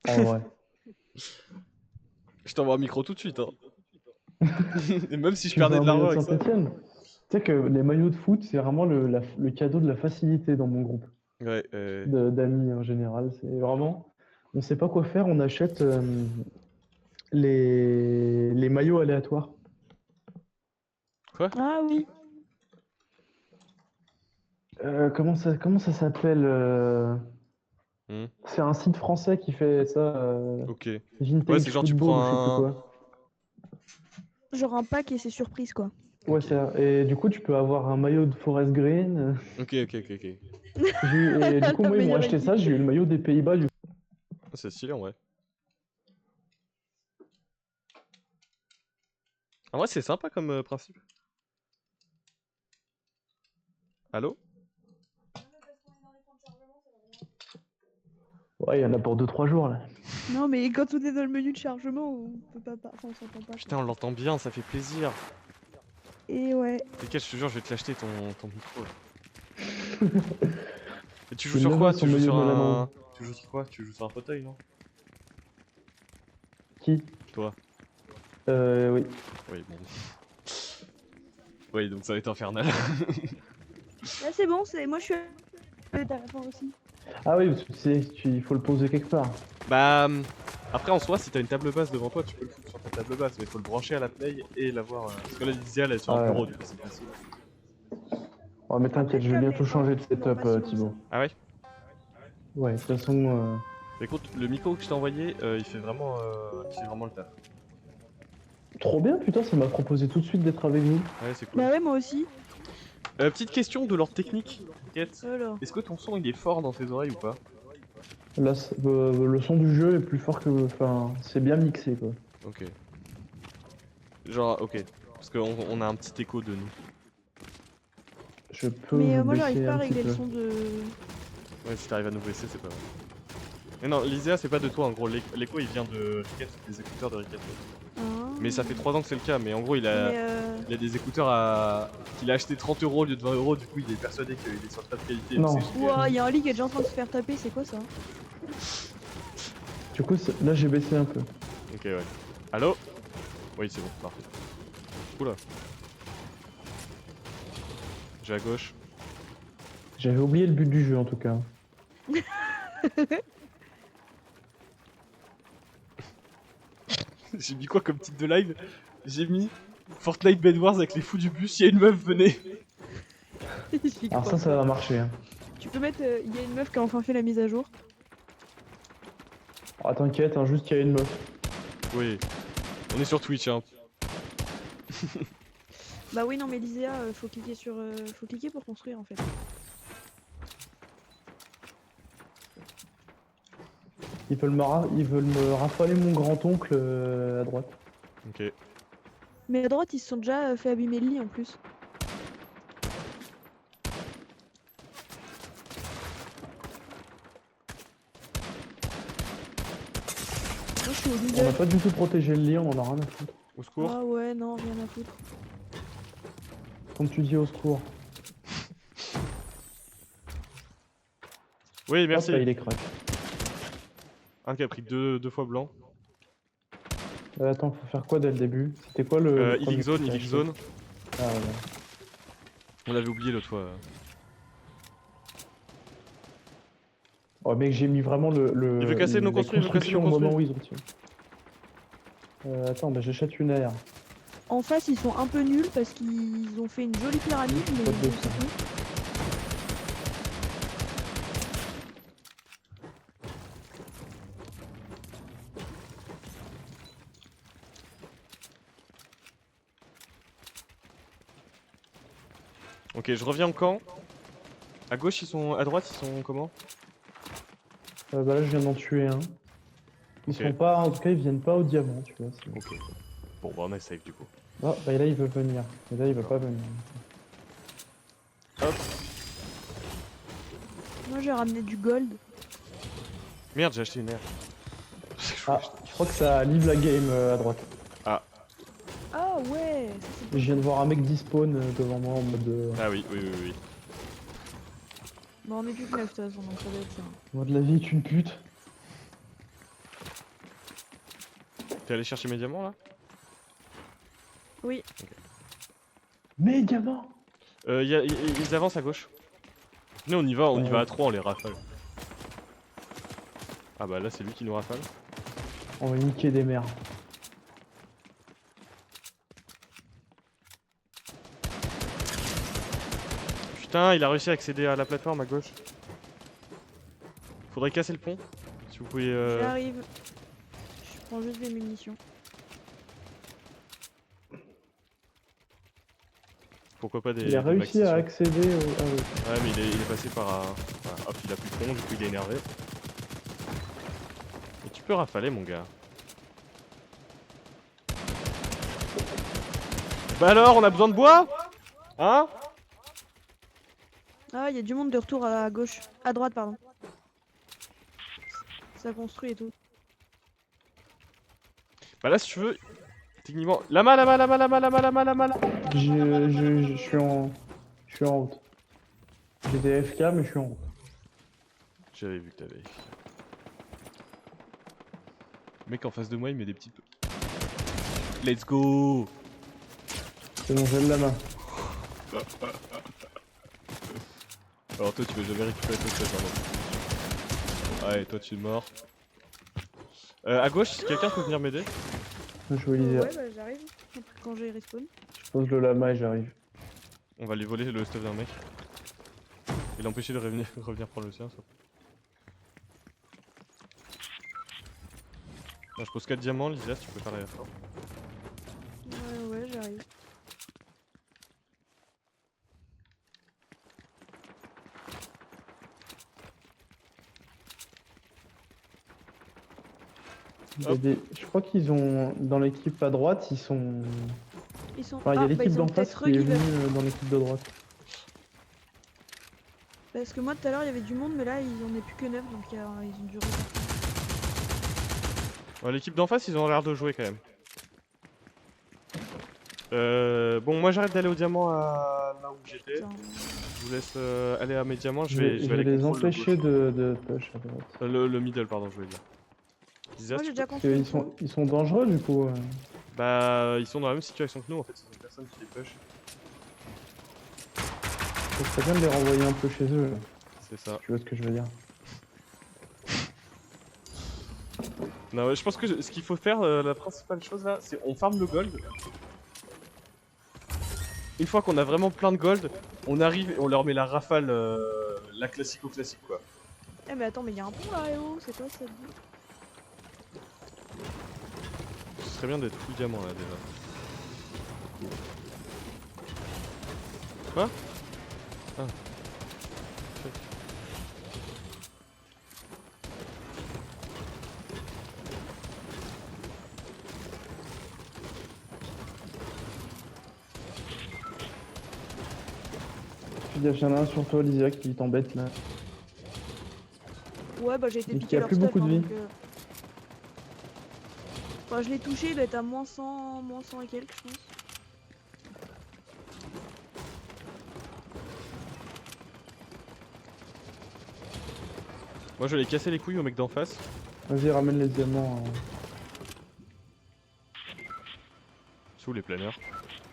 Speaker 2: En vrai.
Speaker 1: Je t'envoie un micro tout de suite. Hein. Et même si je
Speaker 2: Tu veux
Speaker 1: perdais
Speaker 2: un
Speaker 1: de
Speaker 2: maillot
Speaker 1: l'argent
Speaker 2: de
Speaker 1: avec ça.
Speaker 2: Saint-Etienne? Tu sais que les maillots de foot, c'est vraiment le cadeau de la facilité dans mon groupe
Speaker 1: Ouais,
Speaker 2: d'amis en général. C'est vraiment, on sait pas quoi faire, on achète les maillots aléatoires.
Speaker 1: Quoi?
Speaker 3: Ah oui.
Speaker 2: Comment ça s'appelle
Speaker 1: Hmm,
Speaker 2: C'est un site français qui fait ça,
Speaker 1: Ok. Ouais,
Speaker 2: Vintage
Speaker 1: c'est genre tu
Speaker 2: Football ou
Speaker 1: prends
Speaker 2: je sais plus
Speaker 1: un.
Speaker 2: quoi.
Speaker 3: Genre un pack et c'est surprise quoi.
Speaker 2: Ouais,
Speaker 1: Ok.
Speaker 2: c'est ça. Et du coup, tu peux avoir un maillot de Forest Green.
Speaker 1: Ok, ok, ok, ok.
Speaker 2: Et du coup,
Speaker 3: La
Speaker 2: moi, ils m'ont
Speaker 3: meilleure
Speaker 2: acheté
Speaker 3: équipe.
Speaker 2: ça. J'ai eu le maillot des Pays-Bas.
Speaker 1: Ah, c'est stylé en vrai. En vrai, c'est sympa comme principe. Allô?
Speaker 2: Ouais, il y en a pour 2-3 jours là.
Speaker 3: Non mais quand on est dans le menu de chargement, on peut pas, enfin on s'entend pas.
Speaker 1: Putain, on l'entend bien, ça fait plaisir.
Speaker 3: Et ouais.
Speaker 1: T'inquiète, je te jure, je vais te l'acheter ton micro. Là. Et tu joues
Speaker 2: Le
Speaker 1: sur
Speaker 2: neuf
Speaker 1: quoi?
Speaker 2: ans, son
Speaker 1: Tu joues
Speaker 2: milieu
Speaker 1: sur
Speaker 2: de la
Speaker 1: un...
Speaker 2: main.
Speaker 1: Tu joues sur quoi? Tu joues sur un fauteuil, non?
Speaker 2: Qui?
Speaker 1: Toi?
Speaker 2: Oui.
Speaker 1: Oui, bon. Oui, donc ça va être infernal.
Speaker 3: Là, c'est bon, moi je suis à la fin aussi.
Speaker 2: Ah oui, parce que il faut le poser quelque part.
Speaker 1: Bah... Après, en soi, si t'as une table basse devant toi, tu peux le foutre sur ta table basse, mais il faut le brancher à la play et l'avoir... Parce que là, l'Isia, elle est sur un
Speaker 2: Ah ouais.
Speaker 1: bureau, du coup, c'est facile.
Speaker 2: Oh, mais t'inquiète, je vais bientôt changer de setup, Thibaut.
Speaker 1: Ah ouais?
Speaker 2: Ouais, de toute façon...
Speaker 1: Écoute, le micro que je t'ai envoyé, il fait vraiment le taf.
Speaker 2: Trop bien, putain, ça m'a proposé tout de suite d'être avec vous.
Speaker 1: Ouais, c'est cool.
Speaker 3: Bah ouais, moi aussi.
Speaker 1: Petite question de l'ordre technique.
Speaker 3: Oh là.
Speaker 1: Est-ce que ton son il est fort dans tes oreilles ou pas?
Speaker 2: Là, le son du jeu est plus fort que... Enfin, c'est bien mixé, quoi.
Speaker 1: Ok. Genre, ok. Parce qu'on a un petit écho de nous.
Speaker 2: Je peux
Speaker 3: Mais
Speaker 2: vous
Speaker 3: moi j'arrive
Speaker 2: baisser
Speaker 3: pas à
Speaker 2: un petit
Speaker 3: régler
Speaker 2: peu.
Speaker 3: le son de.
Speaker 1: Ouais, si t'arrives à nous baisser, c'est pas mal. Mais non, l'ISEA, c'est pas de toi en gros. L'écho il vient de Ricket, des écouteurs de Ricket.
Speaker 3: Ah.
Speaker 1: Mais ça fait 3 ans que c'est le cas. Mais en gros, il a,
Speaker 3: Mais
Speaker 1: il a des écouteurs à... qu'il a acheté 30 € au lieu de 20 €. Du coup, il est persuadé qu'il est sur top qualité.
Speaker 2: Non.
Speaker 1: Mais c'est juste que-
Speaker 3: Ouah, y'a un lit qui est déjà en train de se faire taper, c'est quoi ça?
Speaker 2: Du coup, là, j'ai baissé un peu.
Speaker 1: Ok, ouais. Allô? Oui, c'est bon, parfait. Oula. J'ai à gauche.
Speaker 2: J'avais oublié le but du jeu, en tout cas.
Speaker 1: J'ai mis quoi comme titre de live? J'ai mis Fortnite Bed Wars avec les fous du bus, il y a une meuf, venez.
Speaker 3: J'y
Speaker 2: Alors
Speaker 3: crois
Speaker 2: ça
Speaker 3: pas.
Speaker 2: va marcher, hein.
Speaker 3: Tu peux mettre. Il y a une meuf qui a enfin fait la mise à jour.
Speaker 2: Ah, t'inquiète, hein, juste qu'il y a une meuf.
Speaker 1: Oui. On est sur Twitch, hein.
Speaker 3: Bah oui, non, mais l'ISEA, faut cliquer sur. Faut cliquer pour construire en fait.
Speaker 2: Ils veulent me rafaler mon grand-oncle à droite.
Speaker 1: Ok.
Speaker 3: Mais à droite, ils se sont déjà fait abîmer le lit en plus. Moi, je suis au
Speaker 2: On
Speaker 3: middle.
Speaker 2: n'a pas du tout protégé le lit, on en a rien à foutre.
Speaker 1: Au secours.
Speaker 3: Ah ouais, non, rien à foutre.
Speaker 2: Comme tu dis, au secours.
Speaker 1: Oui,
Speaker 2: Hop,
Speaker 1: merci.
Speaker 2: là, il est crack.
Speaker 1: Un qui a pris deux fois blanc.
Speaker 2: Attends, faut faire quoi dès le début? C'était quoi le premier
Speaker 1: Healing zone,
Speaker 2: truc à
Speaker 1: healing
Speaker 2: acheter?
Speaker 1: zone.
Speaker 2: Ah ouais.
Speaker 1: On l'avait oublié l'autre fois.
Speaker 2: Oh mec, j'ai mis vraiment
Speaker 1: Il veut casser nos
Speaker 2: les
Speaker 1: construits, il veut casser nos
Speaker 2: constructions au moment
Speaker 1: construits.
Speaker 2: où ils ont tiré. Attends, bah j'achète une aire.
Speaker 3: En face, ils sont un peu nuls parce qu'ils ont fait une jolie pyramide, mais
Speaker 2: Pas de
Speaker 3: bon,
Speaker 2: dessin.
Speaker 3: c'est tout.
Speaker 1: Ok, je reviens au camp. À gauche, ils sont. À droite, ils sont comment?
Speaker 2: Bah là, je viens d'en tuer un. Ils
Speaker 1: Ok.
Speaker 2: sont pas, en tout cas, ils viennent pas au diamant, tu vois.
Speaker 1: Ok. Bon, bah on est safe du coup.
Speaker 2: Ah, bah là, il veut venir. Et là, il veut pas venir.
Speaker 1: Hop.
Speaker 3: Moi, j'ai ramené du gold.
Speaker 1: Merde, j'ai acheté une aire.
Speaker 2: Ah, je crois que ça livre la game à droite.
Speaker 3: Ah ouais, ça c'est
Speaker 2: Je viens de voir un mec despawn devant moi en mode.
Speaker 1: Ah oui, oui, oui, oui.
Speaker 3: Bon, on est plus que 9 de toute façon, donc ça doit être ça.
Speaker 2: Mode la vie est une pute.
Speaker 1: T'es allé chercher mes diamants là?
Speaker 3: Oui.
Speaker 2: Mais diamant!
Speaker 1: Ils avancent à gauche. Nous on y va à 3, on les rafale. Ah bah là c'est lui qui nous rafale.
Speaker 2: On va niquer des mers.
Speaker 1: Putain, il a réussi à accéder à la plateforme à gauche. Faudrait casser le pont. Si vous pouvez.
Speaker 3: J'arrive. Je prends juste des munitions.
Speaker 1: Pourquoi pas des.
Speaker 2: Il a
Speaker 1: des
Speaker 2: réussi à
Speaker 1: max-missions.
Speaker 2: accéder au. Ah oui.
Speaker 1: Ouais, mais il est passé par un. Voilà, hop, il a plus de pont, du coup il est énervé. Et tu peux rafaler, mon gars. Bah alors, on a besoin de bois? Hein?
Speaker 3: Ah, il y a du monde de retour à gauche. À droite, pardon. Ça construit et tout.
Speaker 1: Bah là, si tu veux. Techniquement. Lama, lama, lama.
Speaker 2: Je suis en. Je suis en route. J'étais FK, mais je suis en route.
Speaker 1: J'avais vu que t'avais. Le mec en face de moi, il met des petits peu. Let's go!
Speaker 2: C'est bon, j'ai la main.
Speaker 1: Alors toi, tu vas jamais récupérer ton stuff, pardon. Ouais, toi, tu es mort. À gauche, si quelqu'un peut venir m'aider.
Speaker 2: Je vois l'idée.
Speaker 3: Ouais, bah j'arrive. Quand j'ai respawn.
Speaker 2: Je pose le lama et j'arrive.
Speaker 1: On va lui voler le stuff d'un mec. Et l'empêcher de revenir prendre le sien, ça. Non, je pose 4 diamants, Lisa, si tu peux faire la fort.
Speaker 3: Ouais, j'arrive.
Speaker 2: Je crois qu'ils ont. Dans l'équipe à droite, ils sont.
Speaker 3: Ils sont.
Speaker 2: Enfin, il y a l'équipe
Speaker 3: ils ont
Speaker 2: d'en face
Speaker 3: peut-être
Speaker 2: qui est
Speaker 3: regive.
Speaker 2: venue dans l'équipe de droite.
Speaker 3: Parce que moi tout à l'heure il y avait du monde, mais là ils en est plus que 9, donc ils ont dû repartir.
Speaker 1: Ouais, l'équipe d'en face, ils ont l'air de jouer quand même. Bon, moi j'arrête d'aller au diamant à là où j'étais.
Speaker 3: Putain.
Speaker 1: Je vous laisse aller à mes diamants. Je
Speaker 2: Je
Speaker 1: vais
Speaker 2: vais
Speaker 1: aller
Speaker 2: les
Speaker 1: contrôle le
Speaker 2: empêcher
Speaker 1: gauche.
Speaker 2: de push à droite.
Speaker 1: Le middle, pardon, je voulais dire. Lisa,
Speaker 3: Moi
Speaker 1: tu
Speaker 3: j'ai
Speaker 1: peux-
Speaker 3: déjà
Speaker 2: Parce
Speaker 3: construit.
Speaker 2: qu'ils sont dangereux du coup.
Speaker 1: Bah, ils sont dans la même situation que nous en fait. C'est une personne qui les push.
Speaker 2: Ça serait bien de les renvoyer un peu chez eux, là,
Speaker 1: C'est ça.
Speaker 2: si tu vois ce que je veux dire.
Speaker 1: Non, ouais, je pense que ce qu'il faut faire, la principale chose là, c'est on farm le gold. Une fois qu'on a vraiment plein de gold, on arrive et on leur met la rafale, la classico-classique quoi.
Speaker 3: Eh mais attends, mais il y a un pont là, oh, c'est quoi ça?
Speaker 1: Ce serait bien d'être full diamant là déjà. Quoi? Ah.
Speaker 2: Il y en a un sur toi, Lysia, qui t'embête là.
Speaker 3: Ouais, bah j'ai été
Speaker 2: Et qui
Speaker 3: piqué
Speaker 2: a
Speaker 3: leur
Speaker 2: plus
Speaker 3: stuff,
Speaker 2: beaucoup de vie.
Speaker 3: donc, bah, je l'ai touché, il doit être à moins 100 et quelques, je pense.
Speaker 1: Moi je vais aller casser les couilles au mec d'en face.
Speaker 2: Vas-y, ramène les diamants.
Speaker 1: Sous les planeurs.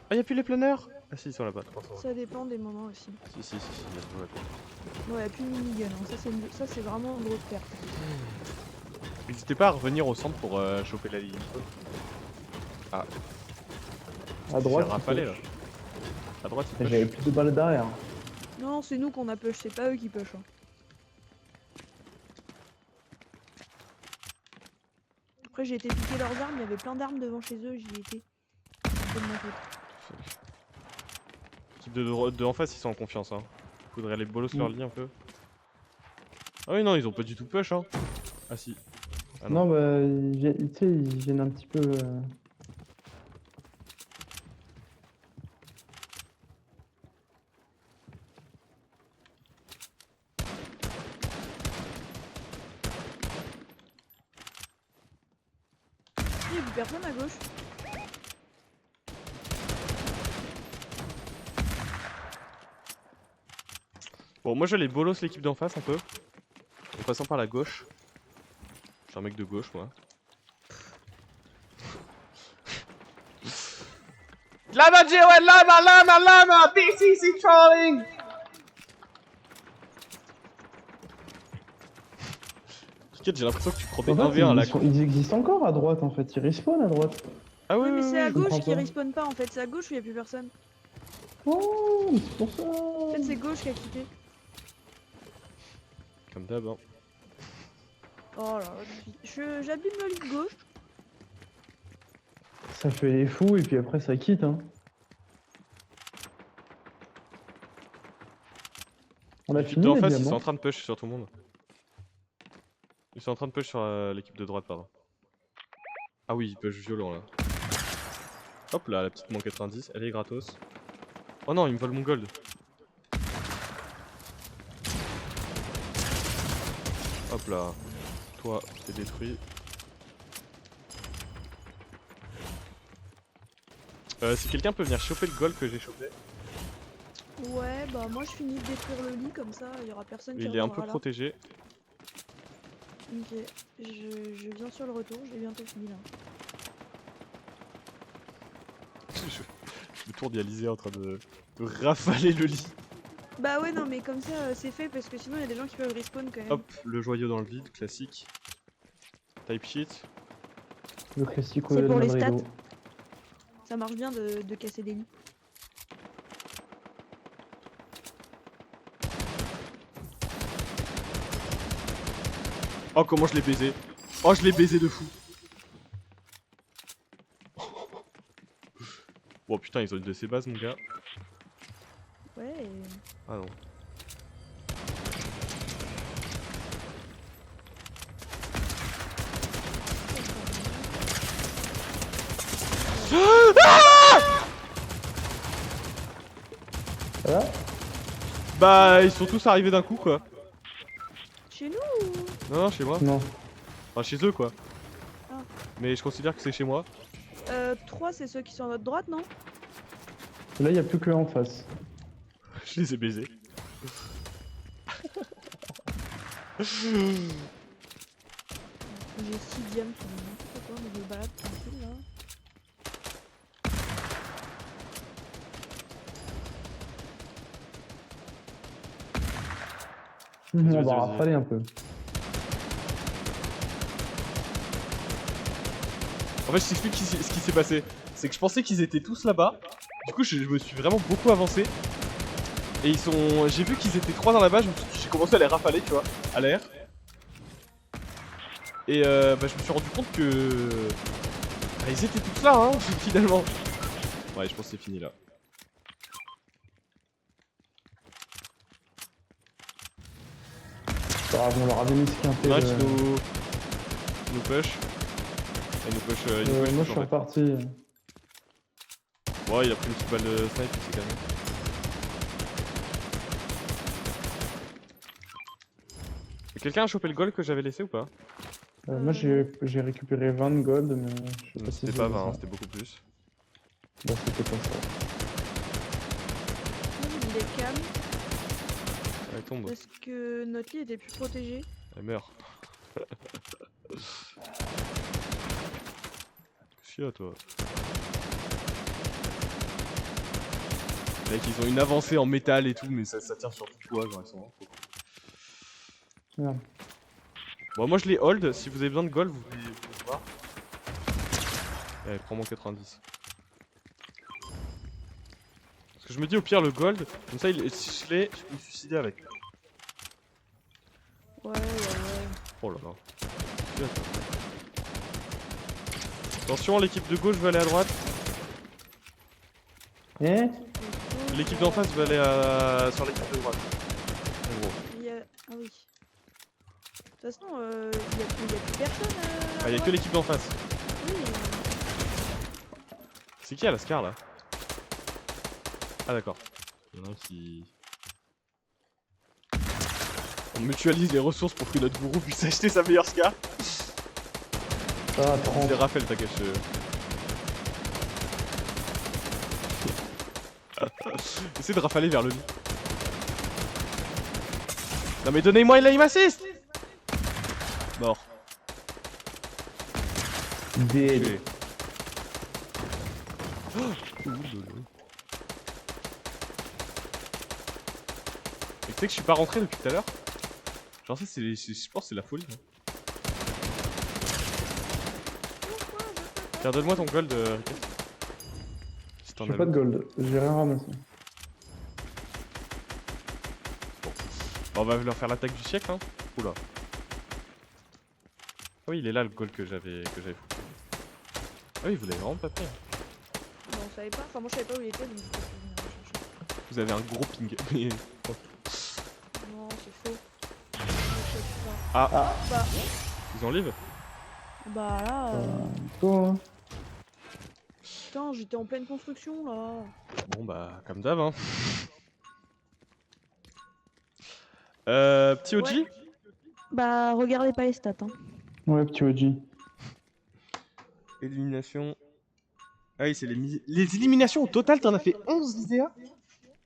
Speaker 1: Ah, y'a plus les planeurs! Ah si, ils sont là-bas. 300.
Speaker 3: Ça dépend des moments aussi.
Speaker 1: Si, y'a le ouais, quoi.
Speaker 3: Ouais, y'a plus de minigun, hein. Ça c'est vraiment une grosse perte.
Speaker 1: N'hésitez pas à revenir au centre pour choper la ligne. Ah,
Speaker 2: À droite.
Speaker 1: c'est rafalé là. À droite, il
Speaker 2: J'avais
Speaker 1: push.
Speaker 2: plus de balles derrière.
Speaker 3: Non, c'est nous qu'on a push, c'est pas eux qui push. Hein. Après j'ai été piquer leurs armes, il y avait plein d'armes devant chez eux, j'y étais. C'est de ma faute.
Speaker 1: L'équipe de en face, ils sont en confiance. Hein. Faudrait les bolos leur
Speaker 2: Mm.
Speaker 1: ligne un peu. Ah oui, non, ils ont pas du tout push. Hein. Ah si. Ah non.
Speaker 2: Non, bah, tu sais, ils viennent un petit peu.
Speaker 3: Il y a plus personne à gauche.
Speaker 1: Bon, moi je vais les bolos l'équipe d'en face un peu. En passant par la gauche. Je suis un mec de gauche, moi. Lama Joel, lama, BCC trolling! T'inquiète, j'ai l'impression que tu prends des
Speaker 2: En fait,
Speaker 1: 1v1 là.
Speaker 2: ils existent encore à droite en fait, ils respawnent à droite.
Speaker 1: Ah
Speaker 3: Oui, mais c'est à
Speaker 2: je
Speaker 3: gauche
Speaker 2: comprends
Speaker 3: qui
Speaker 2: pas.
Speaker 3: respawn pas en fait, c'est à gauche où il y a plus personne.
Speaker 2: Oh, mais c'est pour ça.
Speaker 3: En fait, c'est gauche qui a quitté.
Speaker 1: Comme d'hab, hein.
Speaker 3: Oh là, j'abîme le lit de gauche.
Speaker 2: Ça fait les fous et puis après ça quitte. Hein. On a
Speaker 1: L'équipe
Speaker 2: fini
Speaker 1: d'en
Speaker 2: les
Speaker 1: face, ils sont en
Speaker 2: diamants.
Speaker 1: train de push sur tout le monde. Ils sont en train de push sur l'équipe de droite, pardon. Ah oui, ils push violent là. Hop là, la petite mon 90, elle est gratos. Oh non, il me vole mon gold. Hop là. Toi, t'es détruit. Si quelqu'un peut venir choper le gold que j'ai chopé.
Speaker 3: Ouais, bah moi je finis de détruire le lit comme ça, il y aura personne qui
Speaker 1: Il est un peu
Speaker 3: reviendra là.
Speaker 1: protégé.
Speaker 3: Ok, je viens sur le retour, je l'ai bientôt fini là.
Speaker 1: Je me tourne, il y a Lisée en train de rafaler le lit.
Speaker 3: Bah ouais, non, mais comme ça c'est fait parce que sinon il y a des gens qui peuvent respawn quand même.
Speaker 1: Hop, le joyau dans le vide, classique. Type sheet.
Speaker 2: Le classico
Speaker 3: C'est
Speaker 2: de
Speaker 3: pour les stats.
Speaker 2: Madrido.
Speaker 3: Ça marche bien de casser des lits.
Speaker 1: Oh, comment je l'ai baisé. Oh, je l'ai baisé de fou. Oh putain, ils ont une de ces bases, mon gars.
Speaker 3: Ouais.
Speaker 1: Ah non.
Speaker 2: Voilà.
Speaker 1: Bah, ils sont tous arrivés d'un coup, quoi.
Speaker 3: Chez nous ou...
Speaker 1: Non, non, chez moi.
Speaker 2: Non.
Speaker 1: Enfin, chez eux, quoi.
Speaker 3: Ah.
Speaker 1: Mais je considère que c'est chez moi.
Speaker 3: 3 c'est ceux qui sont à votre droite, non?
Speaker 2: Là, il n'y a plus que en face.
Speaker 1: Je les ai baisés.
Speaker 3: J'ai 6 diams sur le n'importe quoi, mais je me balade tranquille là.
Speaker 2: On
Speaker 1: Vas-y,
Speaker 2: va
Speaker 1: vas-y.
Speaker 2: rafaler un peu.
Speaker 1: En fait, je t'explique ce qui s'est passé. C'est que je pensais qu'ils étaient tous là-bas. Du coup, je me suis vraiment beaucoup avancé. Et ils sont. J'ai vu qu'ils étaient 3 dans la base. J'ai commencé à les rafaler, tu vois, à l'air. Et bah, je me suis rendu compte que. Bah, ils étaient tous là, hein, finalement. Ouais, je pense que c'est fini là.
Speaker 2: Pas grave, on leur avait mis ce qui
Speaker 1: Il y en a un qui nous push. Et nous push. Il nous push
Speaker 2: moi,
Speaker 1: tous,
Speaker 2: je
Speaker 1: en
Speaker 2: suis
Speaker 1: fait.
Speaker 2: reparti.
Speaker 1: Ouais, il a pris une petite balle de snipe, il s'est calmé. Quelqu'un a chopé le goal que j'avais laissé ou pas?
Speaker 2: Moi, j'ai récupéré 20 de gold, mais je sais pas si
Speaker 1: C'était
Speaker 2: j'ai
Speaker 1: pas
Speaker 2: vu
Speaker 1: 20,
Speaker 2: ça.
Speaker 1: c'était beaucoup plus.
Speaker 2: Bah, c'était pas ça.
Speaker 3: Moi j'ai mis des cams
Speaker 1: Elle tombe,
Speaker 3: parce que notre lit était plus protégé.
Speaker 1: elle meurt. Qu'est-ce qu'il y a, toi? Mec, ils ont une avancée en métal et tout, mais ça tient sur tout quoi, genre ils sont.
Speaker 2: Merde.
Speaker 1: Bon, moi je les hold, si vous avez besoin de gold, vous pouvez voir. Allez, prends mon 90. Parce que je me dis au pire le gold, comme ça si je l'ai, je peux me suicider avec.
Speaker 3: Ouais.
Speaker 1: Oh là là. Qu'est-ce qu'il y a, toi? Attention, l'équipe de gauche veut aller à droite.
Speaker 2: Eh?
Speaker 1: L'équipe d'en face veut aller sur l'équipe de droite. En gros.
Speaker 3: Ah oui. De toute façon, il y a plus personne.
Speaker 1: Ah, y'a que l'équipe d'en face.
Speaker 3: Oui.
Speaker 1: C'est qui à la Scar là? Ah d'accord. Il y en a un qui... On mutualise les ressources pour que notre gourou puisse acheter sa meilleure Scar.
Speaker 2: Ah, 30.
Speaker 1: C'est Raphaël, t'inquiète. Essaye de rafaler vers le lit. Non mais donnez-moi l'aim assist. Mort.
Speaker 2: Dead.
Speaker 1: Tué. Oh, et tu sais que je suis pas rentré depuis tout à l'heure. Genre ça c'est, je pense que c'est la folie. Hein. Tiens, donne-moi ton gold, Ricket. Si t'en
Speaker 2: J'ai
Speaker 1: as
Speaker 2: pas de
Speaker 1: l'autre.
Speaker 2: gold, j'ai rien ramassé.
Speaker 1: Bon, on va leur faire l'attaque du siècle, hein. Oula. Ah oui, il est là le goal que j'avais foutu. Ah oui, vous l'avez vraiment pas pris. Hein.
Speaker 3: Non, on savait pas. Enfin, moi je savais pas où il était, donc je peux venir le chercher.
Speaker 1: Vous avez un gros ping. Mais...
Speaker 3: Non, c'est faux. Je sais pas.
Speaker 1: Ah,
Speaker 3: Bah,
Speaker 1: ils ont live.
Speaker 3: bah là.
Speaker 2: Toi, hein.
Speaker 3: Putain, j'étais en pleine construction là.
Speaker 1: Bon bah, comme d'hab, hein. Petit OG
Speaker 3: Ouais. Bah, regardez pas les stats. Hein.
Speaker 2: Ouais, petit OG.
Speaker 1: Élimination. Ah oui, c'est les éliminations au total, t'en as fait 11 IDA?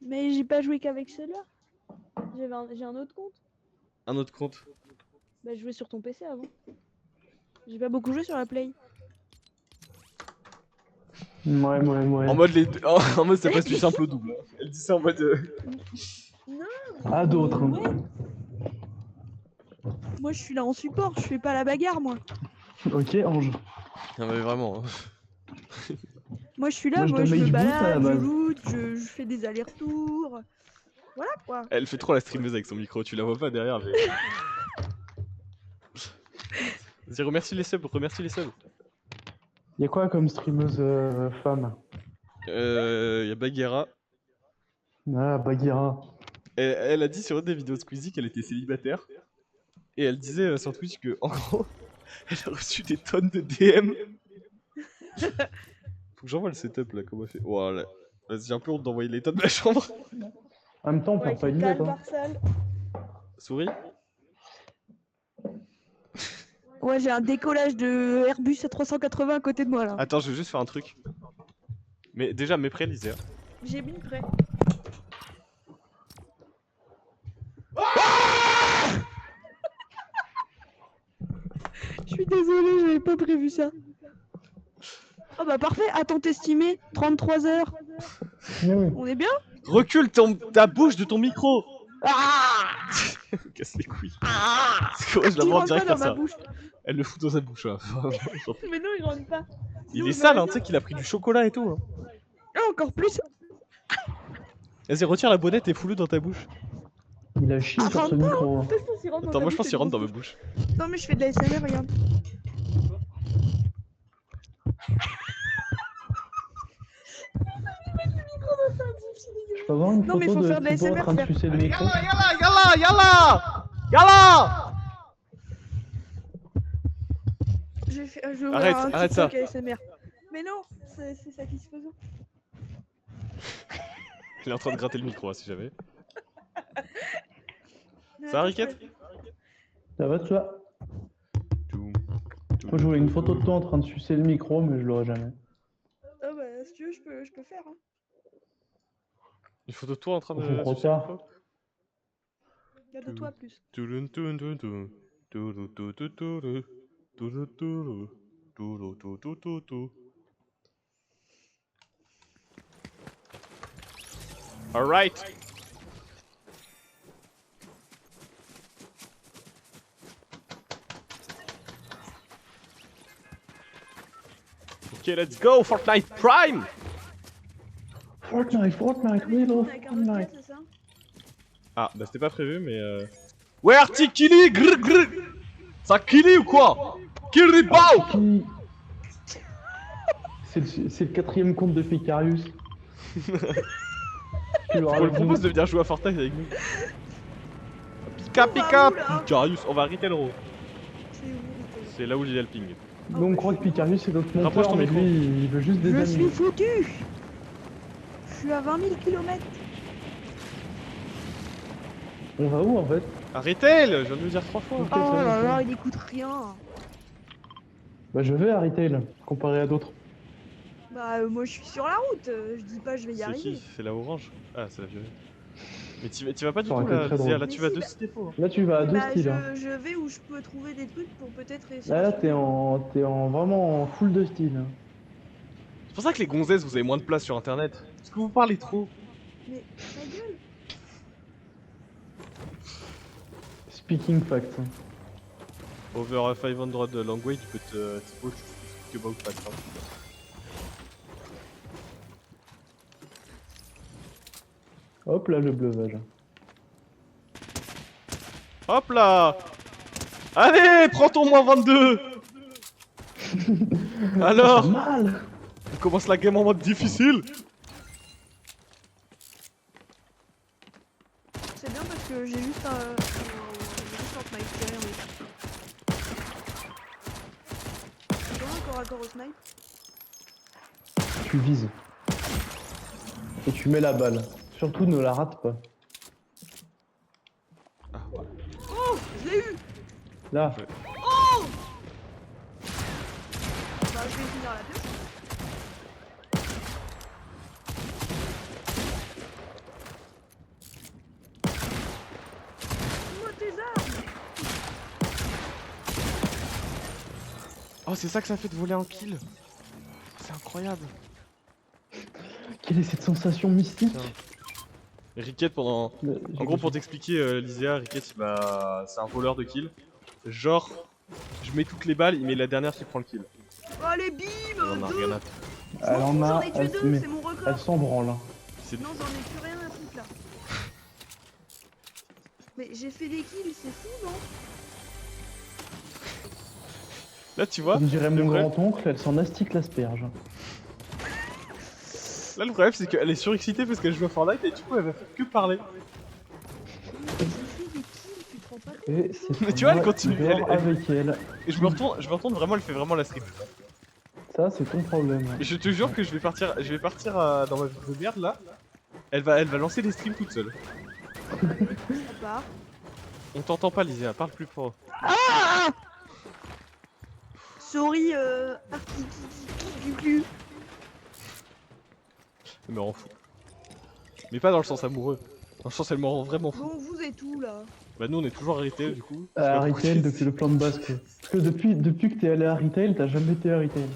Speaker 3: Mais j'ai pas joué qu'avec celui-là. J'ai un autre compte.
Speaker 1: Un autre compte.
Speaker 3: Bah, je jouais sur ton PC avant. J'ai pas beaucoup joué sur la Play.
Speaker 2: Ouais.
Speaker 1: En mode, en mode ça passe du simple au double. Hein. Elle dit ça en mode.
Speaker 3: Non.
Speaker 2: À d'autres. hein.
Speaker 3: Ouais. Moi, je suis là en support. Je fais pas la bagarre, moi.
Speaker 2: Ok, Ange.
Speaker 1: Non, mais vraiment. Hein.
Speaker 3: Moi, je suis là.
Speaker 2: Moi, je
Speaker 3: Moi,
Speaker 2: dois
Speaker 3: je me
Speaker 2: make boost à la
Speaker 3: balade, je
Speaker 2: base.
Speaker 3: loot, je fais des allers-retours. Voilà quoi.
Speaker 1: Elle fait trop la streameuse avec son micro, tu la vois pas derrière. Mais... Vas-y, remercie les subs, remercie les subs.
Speaker 2: Y'a quoi comme streameuse femme?
Speaker 1: Y'a Bagheera.
Speaker 2: Ah, Bagheera.
Speaker 1: Elle a dit sur une des vidéos de Squeezie qu'elle était célibataire. Et elle disait sur Twitch que, en gros, elle a reçu des tonnes de DM. Faut que j'envoie le setup là, comment elle fait. Voilà. Vas-y, j'ai un peu honte d'envoyer les tonnes de la chambre.
Speaker 2: En même temps, on perd pas une
Speaker 3: calme
Speaker 2: note. Hein.
Speaker 3: par salle.
Speaker 1: Souris.
Speaker 3: Ouais, j'ai un décollage de Airbus A380 à côté de moi là.
Speaker 1: Attends, je vais juste faire un truc. Mais déjà, mes prêts, Lisère.
Speaker 3: J'ai mis prêt. Je suis désolée, j'avais pas prévu ça. Oh bah parfait, attente estimée, 33 heures.
Speaker 2: Oui.
Speaker 3: On est bien?
Speaker 1: Recule ta bouche de ton micro.
Speaker 3: Ah
Speaker 1: Casse les couilles. C'est quoi, je la
Speaker 3: Il
Speaker 1: vois en
Speaker 3: rentre pas
Speaker 1: direct
Speaker 3: dans
Speaker 1: comme
Speaker 3: ma
Speaker 1: ça.
Speaker 3: bouche.
Speaker 1: Elle le fout dans sa bouche là.
Speaker 3: Mais non, il rentre pas.
Speaker 1: Il
Speaker 3: Non,
Speaker 1: est
Speaker 3: mais
Speaker 1: sale, hein,
Speaker 3: attends.
Speaker 1: tu sais qu'il a pris du chocolat et tout. Hein.
Speaker 3: Ah, encore plus.
Speaker 1: Vas-y, retire la bonnette et fous-le dans ta bouche.
Speaker 2: Il a chié
Speaker 3: Ah,
Speaker 2: sur ce
Speaker 3: rentre pas,
Speaker 2: micro. hein.
Speaker 3: Attends, s'il rentre dans
Speaker 1: Attends,
Speaker 3: ta
Speaker 1: moi je
Speaker 3: bouche,
Speaker 1: pense
Speaker 3: c'est
Speaker 1: qu'il rentre dans
Speaker 3: gros.
Speaker 1: ma bouche.
Speaker 3: Non, mais je fais de la SMR, regarde.
Speaker 2: Je peux avoir une
Speaker 3: Non, mais
Speaker 2: photo
Speaker 3: faut
Speaker 2: de
Speaker 3: faire de la
Speaker 2: Thibaut en
Speaker 3: SMR,
Speaker 2: train de
Speaker 3: frère.
Speaker 2: sucer le micro?
Speaker 1: Yalla.
Speaker 3: Je vais
Speaker 1: Arrête,
Speaker 3: ouvrir un
Speaker 1: arrête ça.
Speaker 3: TikTok ASMR. Mais non, c'est satisfaisant.
Speaker 1: Il est en train de gratter le micro, hein, si jamais.
Speaker 3: Mais
Speaker 1: Ça va,
Speaker 3: attends,
Speaker 1: Riquette?
Speaker 2: Ça va, toi?
Speaker 1: Tout.
Speaker 2: Moi, je voulais une photo de toi en train de sucer le micro, mais je l'aurai jamais.
Speaker 3: Ah bah, si tu veux, je peux faire. Hein.
Speaker 1: Une photo de toi en train de.
Speaker 2: On fait trop
Speaker 1: sucer le
Speaker 2: tard.
Speaker 1: micro.
Speaker 3: Regarde de toi plus.
Speaker 1: Touloun, touloun, touloun, touloun. Touloun, touloun, touloun. Touloun, touloun. Touloun, touloun, touloun. Alright. Ok, let's go, Fortnite Prime.
Speaker 2: Fortnite, we love
Speaker 3: Avec un autre
Speaker 2: Fortnite.
Speaker 3: gars, c'est ça?
Speaker 1: Ah, bah c'était pas prévu, mais Ouais, Artikili, grrr grrr. Ça killi ou quoi? Kiribao.
Speaker 2: Qui... C'est le quatrième compte de Picarius. Tu l'auras
Speaker 1: On lui
Speaker 2: avec nous.
Speaker 1: propose de venir jouer à Fortnite avec nous. Pika
Speaker 3: On va
Speaker 1: pika,
Speaker 3: où, là
Speaker 1: Picarius, on va à Retail Row.
Speaker 3: C'est où, Retail?
Speaker 1: C'est là où j'ai le ping.
Speaker 2: Nous, on croit que Picarius c'est notre
Speaker 1: Rapproche
Speaker 2: monteur,
Speaker 1: ton
Speaker 2: mais
Speaker 1: micro.
Speaker 2: lui, il veut juste des
Speaker 3: Je
Speaker 2: amis.
Speaker 3: suis foutu. Je suis à 20 000 km.
Speaker 2: On va où en fait?
Speaker 1: À Retail, je viens de le dire 3 fois.
Speaker 2: Ok,
Speaker 3: Oh
Speaker 2: ça va,
Speaker 3: là
Speaker 2: ça
Speaker 3: là,
Speaker 2: va.
Speaker 3: il écoute rien.
Speaker 2: Bah je vais à Retail, comparé à d'autres.
Speaker 3: Bah moi je suis sur la route, je dis pas je vais y
Speaker 1: C'est
Speaker 3: arriver.
Speaker 1: qui? C'est la orange? Ah, c'est la violette. Mais tu vas pas du
Speaker 2: Ça aurait
Speaker 1: tout
Speaker 2: été
Speaker 1: là,
Speaker 2: très
Speaker 1: Zia,
Speaker 2: drôle.
Speaker 1: là
Speaker 3: Mais
Speaker 1: tu vas
Speaker 3: si,
Speaker 1: de
Speaker 3: bah-
Speaker 1: ce dépôt. Hein.
Speaker 2: Là tu vas à deux
Speaker 3: Bah
Speaker 2: styles. Hein.
Speaker 3: je vais où je peux trouver des trucs pour peut-être réussir.
Speaker 2: Là
Speaker 3: à
Speaker 2: t'es
Speaker 3: sauver.
Speaker 2: en vraiment en full de style. Hein.
Speaker 1: C'est pour ça que les gonzesses vous avez moins de place sur internet. Parce que vous parlez trop.
Speaker 3: Mais ta gueule.
Speaker 2: Speaking facts. Hein.
Speaker 1: Over 500 language, but Thibaut, tu speak about fast. Hein.
Speaker 2: Hop là le bleuvage.
Speaker 1: Hop là! Allez, prends ton moins 22! Alors,
Speaker 2: Mal.
Speaker 1: on commence la game en mode difficile.
Speaker 3: C'est bien parce que j'ai juste un snipe tiré en fait. C'est vraiment un corps à corps au snipe.
Speaker 2: Tu vises. Et tu mets la balle. Surtout ne la rate pas.
Speaker 3: Oh, je l'ai eu.
Speaker 2: Là.
Speaker 3: Oh. Bah je vais finir la pioche.
Speaker 1: Oh, c'est ça que ça fait de voler un kill. C'est incroyable.
Speaker 2: Quelle est cette sensation mystique?
Speaker 1: Tiens. Et Ricket pendant... En gros, pour t'expliquer, Lysia, Ricket, c'est un voleur de kills. Genre, je mets toutes les balles, il met la dernière qui prend le kill.
Speaker 3: Oh, allez, bim!
Speaker 1: On a
Speaker 3: Deux.
Speaker 1: rien à...
Speaker 2: Elle en
Speaker 3: J'en
Speaker 2: a,
Speaker 3: ai tué deux,
Speaker 2: mais
Speaker 3: c'est mon
Speaker 2: elle
Speaker 3: record.
Speaker 2: s'en branle. Hein.
Speaker 1: C'est...
Speaker 3: Non, j'en ai plus rien à foutre là. Mais j'ai fait des kills, c'est fou, non?
Speaker 1: Là, tu vois,
Speaker 2: Comme dirait
Speaker 1: le
Speaker 2: mon
Speaker 1: vrai-
Speaker 2: grand-oncle, elle s'en astique l'asperge.
Speaker 1: là, le problème, c'est qu'elle est surexcitée parce qu'elle joue à Fortnite et du coup, elle va faire que parler.
Speaker 3: J'ai fait des kills, tu te rends pas compte?
Speaker 2: Et c'est
Speaker 1: Mais tu vois, elle
Speaker 2: moi
Speaker 1: continue,
Speaker 2: qui dors
Speaker 1: elle-
Speaker 2: avec elle.
Speaker 1: Et je me retourne vraiment, elle fait vraiment la strip.
Speaker 2: Ça, c'est ton problème.
Speaker 1: Et je te jure que je vais partir dans ma vie de merde là. Elle va lancer des streams toute seule.
Speaker 3: Ça part.
Speaker 1: On t'entend pas, Lysia, parle plus fort.
Speaker 3: Ah! Sorry, du cul.
Speaker 1: Elle me rend fou. Mais pas dans le sens amoureux. Dans le sens, elle me rend vraiment fou.
Speaker 3: Bon, vous êtes où là?
Speaker 1: Bah, nous, on est toujours arrêtés du coup. Je sais
Speaker 2: À
Speaker 1: pas pourquoi
Speaker 2: retail
Speaker 1: tu-
Speaker 2: depuis le plan de base, quoi. Parce que depuis que t'es allé à retail, t'as jamais été à retail.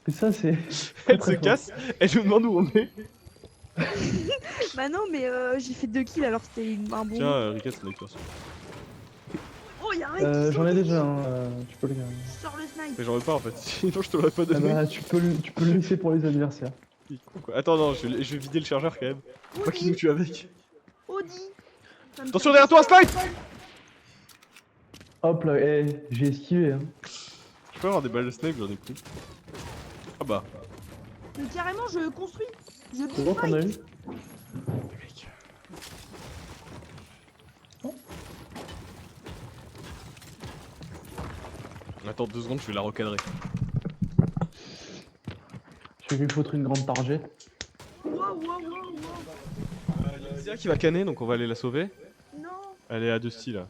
Speaker 2: Et ça, c'est.
Speaker 1: Elle
Speaker 2: très
Speaker 1: se
Speaker 2: fort.
Speaker 1: casse, elle nous demande où on est.
Speaker 3: Bah non, mais j'ai fait 2 kills alors c'était un bon.
Speaker 1: Tiens, Rika, c'est notre perso.
Speaker 3: Oh, y'a un mec qui
Speaker 2: J'en ai
Speaker 3: saute
Speaker 2: déjà, hein, tu peux le garder.
Speaker 3: qui sort le snipe.
Speaker 1: Mais j'en veux pas en fait, sinon je te l'aurais pas
Speaker 2: Ah
Speaker 1: donné.
Speaker 2: bah, tu peux le laisser pour les adversaires.
Speaker 1: Il est con, quoi. Attends, non, je vais vider le chargeur quand même. Faut pas qu'il nous
Speaker 3: Audi,
Speaker 1: tue avec.
Speaker 3: Audi. Ça me
Speaker 1: Attention
Speaker 3: fait-
Speaker 1: derrière toi, snipe!
Speaker 2: Hop là, j'ai esquivé. Hein.
Speaker 1: Je peux avoir des balles de snipe, j'en ai plus. Ah bah.
Speaker 3: Mais carrément, je construis. Je
Speaker 2: C'est bon qu'on a eu?
Speaker 1: Attends 2 secondes, je vais la recadrer.
Speaker 2: Je vais lui foutre une grande target.
Speaker 3: Waouh, waouh, waouh, waouh.
Speaker 1: Lysia qui va canner, donc on va aller la sauver.
Speaker 3: Non,
Speaker 1: Elle est à 2 styles là.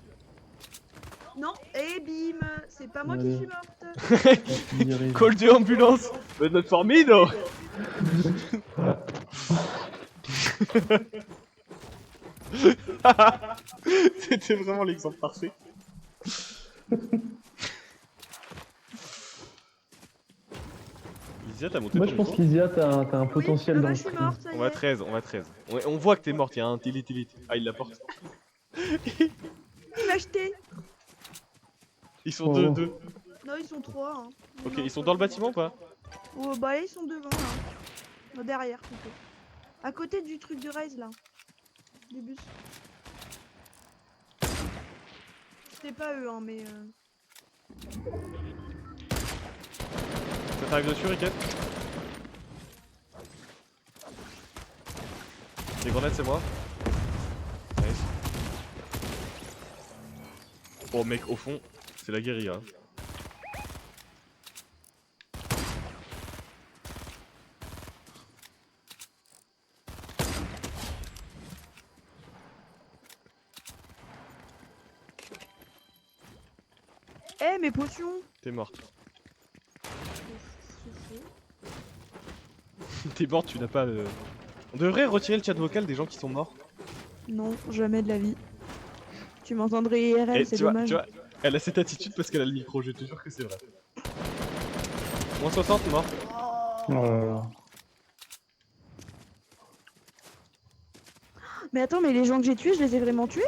Speaker 3: non, et bim. C'est pas moi qui
Speaker 2: Allez.
Speaker 3: suis morte.
Speaker 2: Il dirige.
Speaker 1: Call de ambulance! Mais notre formido! C'était vraiment l'exemple parfait. Lysia, t'as monté
Speaker 2: Moi,
Speaker 1: ton
Speaker 2: je pense
Speaker 1: niveau?
Speaker 2: qu'Isia, t'as un potentiel
Speaker 3: oui,
Speaker 2: dans
Speaker 3: bah,
Speaker 2: le
Speaker 3: je suis
Speaker 2: stream.
Speaker 3: morte, ça y
Speaker 1: On va
Speaker 3: est.
Speaker 1: 13, on va 13. On voit que t'es morte, il y a un télé. Ah, il la porte.
Speaker 3: Qui l'a acheté?
Speaker 1: Ils sont
Speaker 2: Oh.
Speaker 1: deux.
Speaker 3: Non, ils sont 3. Hein.
Speaker 1: Ok,
Speaker 3: Non,
Speaker 1: ils sont dans le bâtiment ou pas?
Speaker 3: Oh, bah ils sont devant là. Non, derrière plutôt. À côté du truc de raise là. Du bus. C'était pas eux, hein, mais.
Speaker 1: Ça t'arrive dessus, Ricket? Les grenades, c'est moi. Nice. Oh, mec, au fond, c'est la guérilla.
Speaker 3: Eh, mes potions!
Speaker 1: T'es morte.
Speaker 3: C'est faux.
Speaker 1: T'es morte, tu n'as pas le... On devrait retirer le chat vocal des gens qui sont morts.
Speaker 3: Non, jamais de la vie. Tu m'entendrais IRL,
Speaker 1: Et
Speaker 3: c'est
Speaker 1: tu vois,
Speaker 3: dommage.
Speaker 1: elle a cette attitude parce qu'elle a le micro, je te jure que c'est vrai. Moins 60, mort.
Speaker 2: Oh là là.
Speaker 3: Mais attends, mais les gens que j'ai tués, je les ai vraiment tués?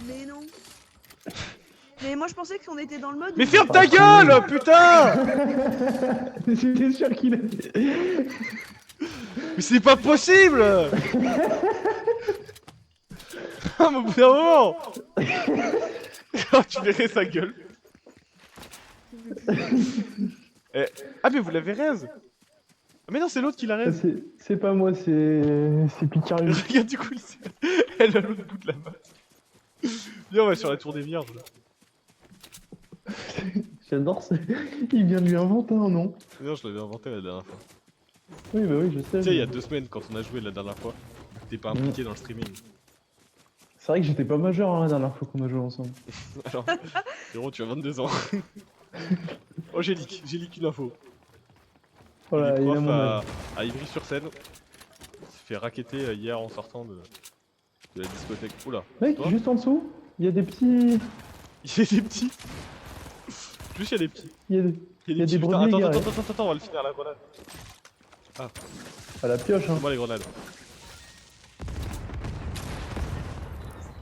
Speaker 3: Mais non. Mais moi je pensais qu'on était dans le mode.
Speaker 1: Mais
Speaker 3: où-
Speaker 1: ferme ta gueule, putain!
Speaker 2: J'étais sûr qu'il allait.
Speaker 1: Mais c'est pas possible! Ah, mais au bout d'un moment! Oh, tu verrais sa gueule. Eh, ah, mais vous l'avez raise! Ah, mais non, c'est l'autre qui la raise!
Speaker 2: C'est pas moi, c'est Picarius.
Speaker 1: Regarde, du coup, elle a l'autre bout de la map. Viens, on va sur la tour des vierges.
Speaker 2: J'adore ça. Il vient de lui inventer un nom.
Speaker 1: Non, je l'avais inventé la dernière fois.
Speaker 2: Oui, bah oui, je sais.
Speaker 1: Tu sais, il y a
Speaker 2: mais-
Speaker 1: 2 semaines, quand on a joué la dernière fois, t'es pas impliqué dans le streaming.
Speaker 2: C'est vrai que j'étais pas majeur hein, la dernière fois qu'on a joué ensemble.
Speaker 1: Alors, frérot, tu as 22 ans. Oh, j'ai leak une info.
Speaker 2: Voilà,
Speaker 1: Il
Speaker 2: il
Speaker 1: est
Speaker 2: a
Speaker 1: prof
Speaker 2: mon âge.
Speaker 1: à Ivry-sur-Seine. Il s'est fait racketter hier en sortant de la discothèque. Oula,
Speaker 2: Mec,
Speaker 1: toi
Speaker 2: juste en dessous, il y a des petits.
Speaker 1: Il y a des petits. Juste, il y a des petits.
Speaker 2: Il y a des, il y a des
Speaker 1: petits. Putain,
Speaker 2: brebis
Speaker 1: attends,
Speaker 2: égarées.
Speaker 1: attends, on va le finir la grenade.
Speaker 2: À la pioche, hein.
Speaker 1: Moi les grenades.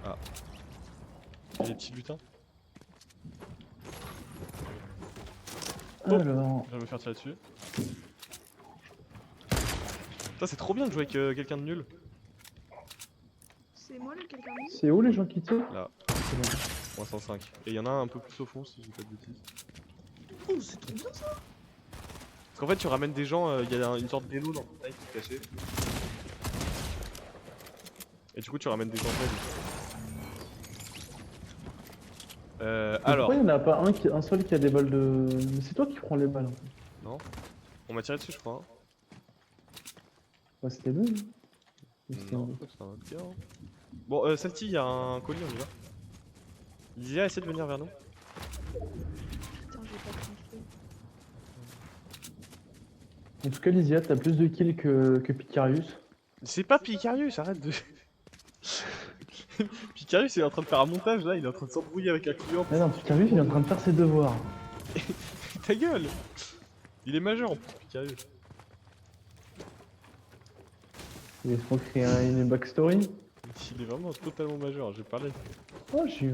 Speaker 1: Ah. Il y a des petits lutins.
Speaker 2: Alors,
Speaker 1: Je vais me faire tirer dessus. Ça c'est trop bien de jouer avec quelqu'un de nul.
Speaker 3: C'est moi le quelqu'un d'autre.
Speaker 2: c'est où les gens qui tirent?
Speaker 1: Là,
Speaker 2: C'est bon.
Speaker 1: moins 105. Et il y en a un peu plus au fond si je dis pas de bêtises.
Speaker 3: Oh, c'est trop bien ça.
Speaker 1: Parce qu'en fait tu ramènes des gens, il y a une sorte d'élo dans le taille qui est caché. Et du coup tu ramènes des gens
Speaker 2: Mais
Speaker 1: alors,
Speaker 2: pourquoi il n'y en a pas un seul qui a des balles de. Mais c'est toi qui prends les balles. En fait.
Speaker 1: non. On m'a tiré dessus je crois. Hein.
Speaker 2: Ouais, c'était deux. Ou c'était
Speaker 1: Non,
Speaker 2: un-
Speaker 1: c'est un autre gars. Hein. Bon, celle-ci, il y a un colis, on y va. Lysia, essaie de venir vers nous.
Speaker 3: Putain, j'ai pas compris.
Speaker 2: En tout cas, Lysia, t'as plus de kills que Picarius.
Speaker 1: C'est pas Picarius, arrête de. Picarius, il est en train de faire un montage là, il est en train de s'embrouiller avec un client.
Speaker 2: Mais non, Picarius, il est en train de faire ses devoirs.
Speaker 1: Ta gueule! Il est majeur en plus, Picarius.
Speaker 2: Il faut créer une backstory.
Speaker 1: Il est vraiment totalement majeur, j'ai parlé.
Speaker 2: Oh, j'ai eu.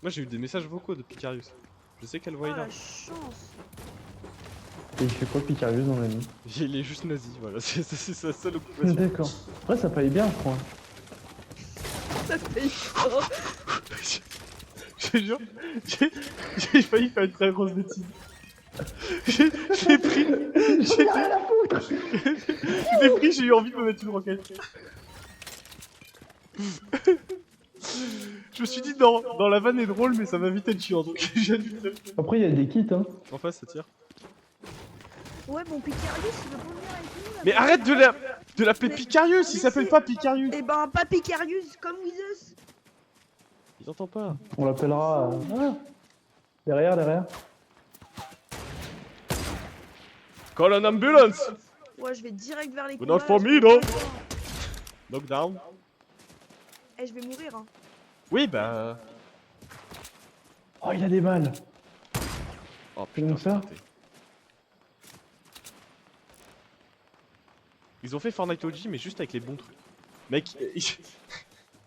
Speaker 1: Moi j'ai eu des messages vocaux de Picarius. Je sais quelle voix
Speaker 3: Oh
Speaker 1: il a.
Speaker 3: la chance.
Speaker 2: Et il fait quoi Picarius dans la vie?
Speaker 1: Il est juste nazi, voilà, c'est sa seule occupation.
Speaker 2: D'accord. Après, ça paye bien, je crois.
Speaker 3: Ça paye fort.
Speaker 1: Je te jure, j'ai failli faire une très grosse bêtise. J'ai pris. J'ai pris, j'ai eu envie de me mettre une roquette. Je me suis dit, dans la vanne est drôle, mais ça va vite être chiant, donc j'ai dû le faire.
Speaker 2: Après, il y a des kits, hein.
Speaker 1: En face, ça tire.
Speaker 3: Ouais, bon, Picarius, il veut pas venir avec nous là.
Speaker 1: Mais arrête de l'appeler Picarius, il s'appelle pas Picarius.
Speaker 3: Eh ben, pas Picarius, comme Wizus.
Speaker 1: Il entend pas.
Speaker 2: On l'appellera. Ah. Derrière.
Speaker 1: Call an ambulance.
Speaker 3: Ouais, je vais direct vers les
Speaker 1: But not
Speaker 3: combats,
Speaker 1: for
Speaker 3: je
Speaker 1: me,
Speaker 3: peux
Speaker 1: though.
Speaker 3: pas.
Speaker 1: Knockdown.
Speaker 3: Eh, je vais mourir, hein.
Speaker 1: Oui, bah.
Speaker 2: Oh, il a des balles.
Speaker 1: Oh
Speaker 2: C'est donc ça
Speaker 1: j'ai raté. Ils ont fait Fortnite OG, mais juste avec les bons trucs. Mec,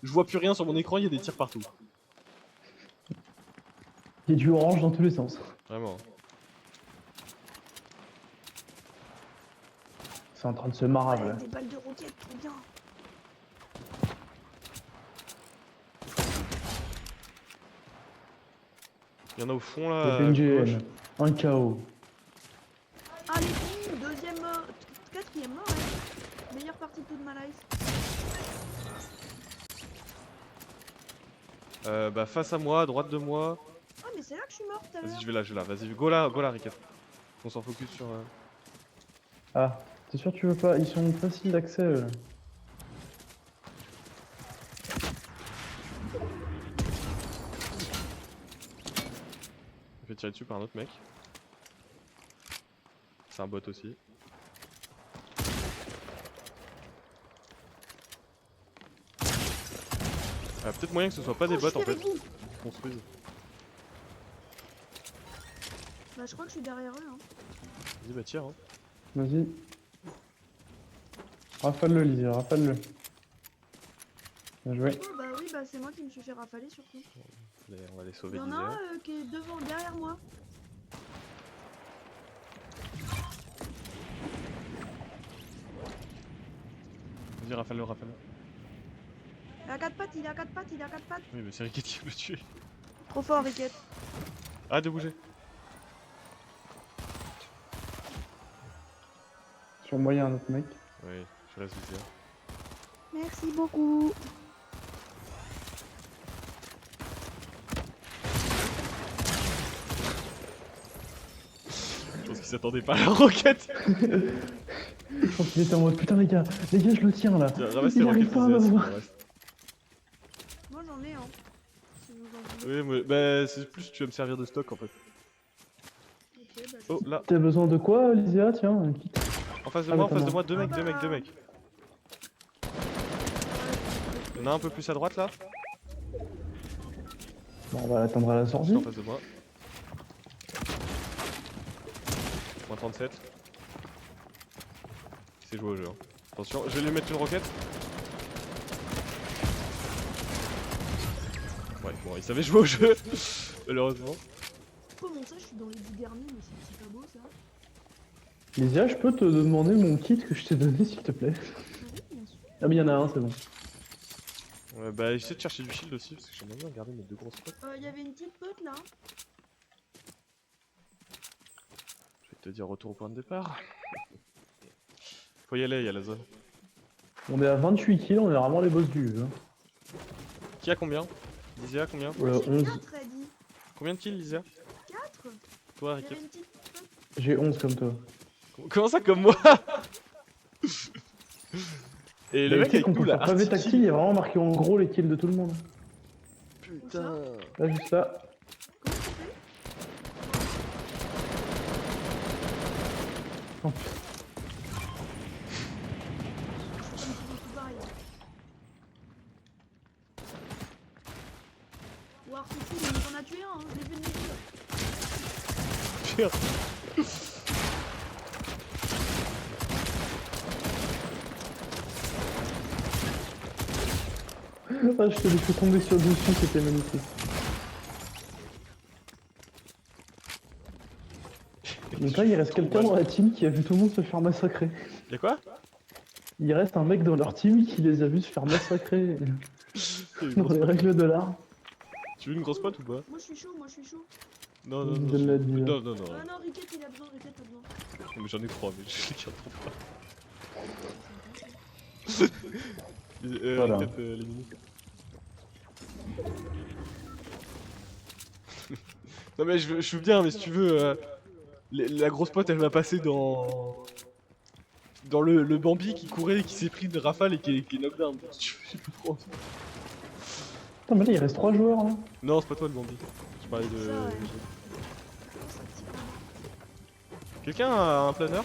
Speaker 1: je vois plus rien sur mon écran, il y a des tirs partout.
Speaker 2: Il y a du orange dans tous les sens.
Speaker 1: Vraiment.
Speaker 2: C'est en train de se marave là.
Speaker 3: Avec des balles de roquette, trop bien.
Speaker 1: Il y en a au fond
Speaker 2: Il y
Speaker 1: là.
Speaker 2: a
Speaker 1: à
Speaker 2: PNGN.
Speaker 1: gauche.
Speaker 2: Un KO.
Speaker 3: Allez, deuxième mort. Quatrième mort, ouais. Meilleure partie de toute ma life.
Speaker 1: Bah face à moi, à droite de moi.
Speaker 3: Ah, mais c'est là que je suis mort tout à l'heure.
Speaker 1: Vas-y, je vais là. Vas-y, go là, Ricket. On s'en focus sur.
Speaker 2: Ah, t'es sûr que tu veux pas? Ils sont faciles d'accès.
Speaker 1: Je vais tirer dessus par un autre mec. C'est un bot aussi. Peut-être moyen que ce soit pas des
Speaker 3: Oh,
Speaker 1: bots
Speaker 3: je
Speaker 1: en
Speaker 3: suis
Speaker 1: fait.
Speaker 3: avec vous.
Speaker 1: Qui construisent.
Speaker 3: Bah, je crois que je suis derrière eux, hein.
Speaker 1: Vas-y, bah tire. Hein.
Speaker 2: Vas-y. Rafale-le, Lysia, rafale-le. Bien joué.
Speaker 3: Oh, bah oui, bah c'est moi qui me suis fait rafaler surtout.
Speaker 1: Allez, on va les
Speaker 3: Il
Speaker 1: sauver
Speaker 3: y en a
Speaker 1: Lysia.
Speaker 3: un qui est devant, derrière moi.
Speaker 1: Vas-y, rafale-le.
Speaker 3: Il a 4 pattes, il a 4 pattes, il a 4 pattes.
Speaker 1: Oui, mais c'est Ricket qui veut le tuer.
Speaker 3: Trop fort, Ricket.
Speaker 1: Arrête de bouger.
Speaker 2: Sur moi, il y a un autre mec.
Speaker 1: Oui, je reste Lysia.
Speaker 3: Merci beaucoup.
Speaker 1: Je pense qu'il s'attendait pas à la roquette.
Speaker 2: Je pense qu'il était en mode putain, les gars, je le tiens là.
Speaker 1: Tiens, ramasse
Speaker 2: Il
Speaker 1: tes
Speaker 2: arrive
Speaker 1: roquettes,
Speaker 2: pas à
Speaker 1: Lysia,
Speaker 2: m'avoir.
Speaker 1: sinon, reste.
Speaker 3: Moi j'en ai, hein. Si vous en voulez.
Speaker 1: Oui, mais bah, c'est plus tu vas me servir de stock en fait.
Speaker 3: Ok, bah je
Speaker 1: Oh là,
Speaker 2: T'as besoin de quoi, Lysia? Tiens, un kit.
Speaker 1: en face de
Speaker 2: Ah,
Speaker 1: moi,
Speaker 2: mais attends,
Speaker 1: deux mecs. Il y en a un peu plus à droite là.
Speaker 2: Bon, on va l'attendre à la sortie.
Speaker 1: En face de moi. Moins 37. C'est joué au jeu. Hein. Attention, je vais lui mettre une roquette. Ouais, bon, il savait jouer au jeu. Malheureusement.
Speaker 3: Comment ça, je suis dans les 10 derniers, mais c'est pas beau ça?
Speaker 2: Lysia, je peux te demander mon kit que je t'ai donné, s'il te plaît?
Speaker 3: Oui, bien sûr.
Speaker 2: Ah, mais il y en a un, c'est bon.
Speaker 1: Ouais, bah, j'essaie de chercher du shield aussi parce que j'aimerais bien garder mes 2 grosses potes.
Speaker 3: Il y avait une petite pote là.
Speaker 1: Je vais te dire retour au point de départ. Faut y aller, il y a la zone.
Speaker 2: On est à 28 kills, on est vraiment les boss du jeu. Hein.
Speaker 1: Qui a combien? Lysia, combien?
Speaker 2: 11.
Speaker 3: 4, elle dit.
Speaker 1: Combien de kills, Lysia?
Speaker 3: 4.
Speaker 1: Toi,
Speaker 3: Il y avait
Speaker 1: Ricket?
Speaker 3: une petite pote.
Speaker 2: J'ai 11 comme toi.
Speaker 1: Comment ça, comme moi? Et le
Speaker 2: Mais
Speaker 1: mec
Speaker 2: tu sais
Speaker 1: avec
Speaker 2: qu'on
Speaker 1: nous
Speaker 2: peut
Speaker 1: là,
Speaker 2: faire pavé tactile, il y a vraiment marqué en gros les kills de tout le monde.
Speaker 1: putain.
Speaker 2: Là, juste là.
Speaker 3: Comment tu fais?
Speaker 2: Oh,
Speaker 3: Je suis tout pareil. Ouah, c'est fou, mais il en a tué un, hein. Je l'ai vu de mes yeux.
Speaker 1: Putain.
Speaker 2: Ah, je te l'ai fait tomber sur dessus, c'était magnifique. Donc là, il reste quelqu'un dans la team qui a vu tout le monde se faire massacrer.
Speaker 1: Y'a quoi?
Speaker 2: Il reste un mec dans leur team qui les a vus se faire massacrer dans les règles de l'art.
Speaker 1: Tu veux une grosse pote ou pas?
Speaker 3: Moi je suis chaud, moi je suis chaud.
Speaker 1: Non, non, non.
Speaker 2: Donne-la de dire.
Speaker 1: Non, non, non.
Speaker 3: Ah non, Ricket il a besoin, Ricket a besoin.
Speaker 1: Mais j'en ai 3, mais je les garde trop pas.
Speaker 2: Voilà.
Speaker 1: Ricket, éliminé. Non, mais je veux bien, mais si tu veux, la grosse pote elle va passer dans. Dans le Bambi qui courait, qui s'est pris une rafale et qui est knockdown. Si tu veux, j'ai pas trop envie.
Speaker 2: Putain, mais là, il reste 3 joueurs là.
Speaker 1: Non, c'est pas toi le Bambi. Je parlais de.
Speaker 3: Ça, ouais.
Speaker 1: Quelqu'un a un planeur?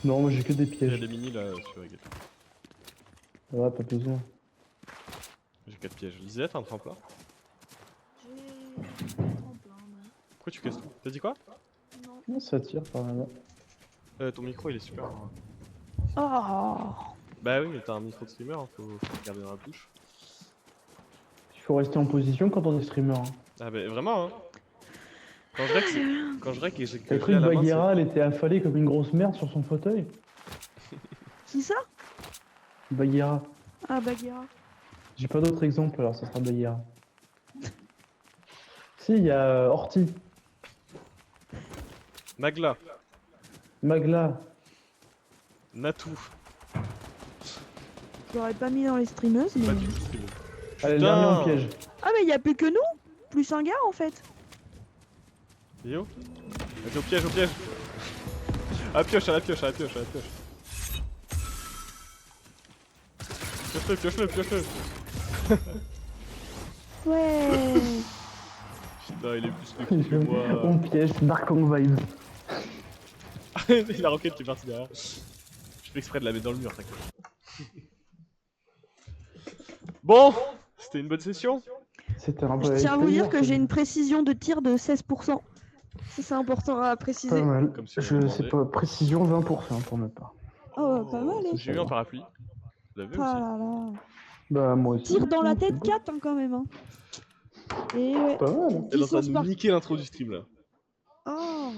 Speaker 2: Non, moi j'ai que des
Speaker 1: Il y a
Speaker 2: pièges.
Speaker 1: des mini là sur Ricket.
Speaker 2: Ouais, pas besoin.
Speaker 1: J'ai 4 pièges. Lisette, t'as un tremplin?
Speaker 3: J'ai un tremplin, non.
Speaker 1: Pourquoi tu casses tout? T'as dit quoi?
Speaker 3: Non.
Speaker 2: Non, ça tire par là-bas.
Speaker 1: Ton micro il est super. Hein.
Speaker 3: Oh.
Speaker 1: Bah oui, mais t'as un micro de streamer, hein, faut le garder dans la bouche.
Speaker 2: Il faut rester en position quand on est streamer. Hein.
Speaker 1: Ah bah vraiment, hein. Quand je rec, et j'ai
Speaker 2: T'as
Speaker 1: que
Speaker 2: cru
Speaker 1: à
Speaker 2: que
Speaker 1: la main,
Speaker 2: Bagheera, elle était affalée comme une grosse merde sur son fauteuil?
Speaker 3: Qui ça?
Speaker 2: Bagheera.
Speaker 3: Ah, Bagheera.
Speaker 2: J'ai pas d'autre exemple, alors ça sera Bagheera. Si, il y a Horty,
Speaker 1: Magla,
Speaker 2: Magla.
Speaker 1: Natou,
Speaker 3: Je l'aurais pas mis dans les streameuses, mais.
Speaker 1: pas du tout streamer.
Speaker 2: Allez, le dernier en piège.
Speaker 3: Ah, mais y a plus que nous? Plus un gars en fait.
Speaker 1: Yo. Vas-y au piège, au piège. À la pioche, à la pioche, à la pioche, à la pioche. Pioche-le, pioche-le, pioche-le.
Speaker 3: Ouais.
Speaker 1: Putain, il est plus que que moi.
Speaker 2: On piège, Dark Kong vibes.
Speaker 1: La roquette qui est partie derrière. Je fais exprès de la mettre dans le mur, t'inquiète. Bon, c'était une bonne session.
Speaker 2: C'était un
Speaker 3: Je
Speaker 2: peu
Speaker 3: tiens à vous dire que
Speaker 2: plaisir,
Speaker 3: j'ai une précision de tir de 16%. Ça, c'est important à
Speaker 2: Pas
Speaker 3: préciser.
Speaker 2: mal.
Speaker 1: Comme si on
Speaker 2: Je
Speaker 1: me
Speaker 2: sais
Speaker 1: demandait.
Speaker 2: pas, précision 20% pour ne pas.
Speaker 3: Oh, pas mal, hein.
Speaker 1: J'ai eu un parapluie. Vous l'avez
Speaker 3: Ah
Speaker 1: aussi.
Speaker 3: là là.
Speaker 2: Bah, moi aussi.
Speaker 3: Tire dans la
Speaker 2: C'est
Speaker 3: tête
Speaker 2: bon.
Speaker 3: 4 hein, quand même. Hein. Et ouais.
Speaker 2: Pas mal.
Speaker 1: Elle est en train
Speaker 3: sauces
Speaker 1: de
Speaker 3: par-
Speaker 1: niquer l'intro du stream là.
Speaker 3: Oh.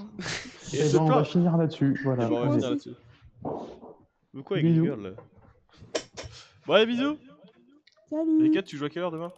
Speaker 1: Et
Speaker 2: Et
Speaker 1: elle se
Speaker 2: ben, on
Speaker 1: plaint.
Speaker 2: va finir là-dessus. Voilà.
Speaker 1: Et bon, on va
Speaker 3: Moi
Speaker 1: finir
Speaker 3: aussi.
Speaker 1: là-dessus. Mais quoi avec
Speaker 2: Bisous.
Speaker 1: les girls là? Bon allez bisous.
Speaker 3: Salut.
Speaker 1: Les 4 tu joues à quelle heure demain?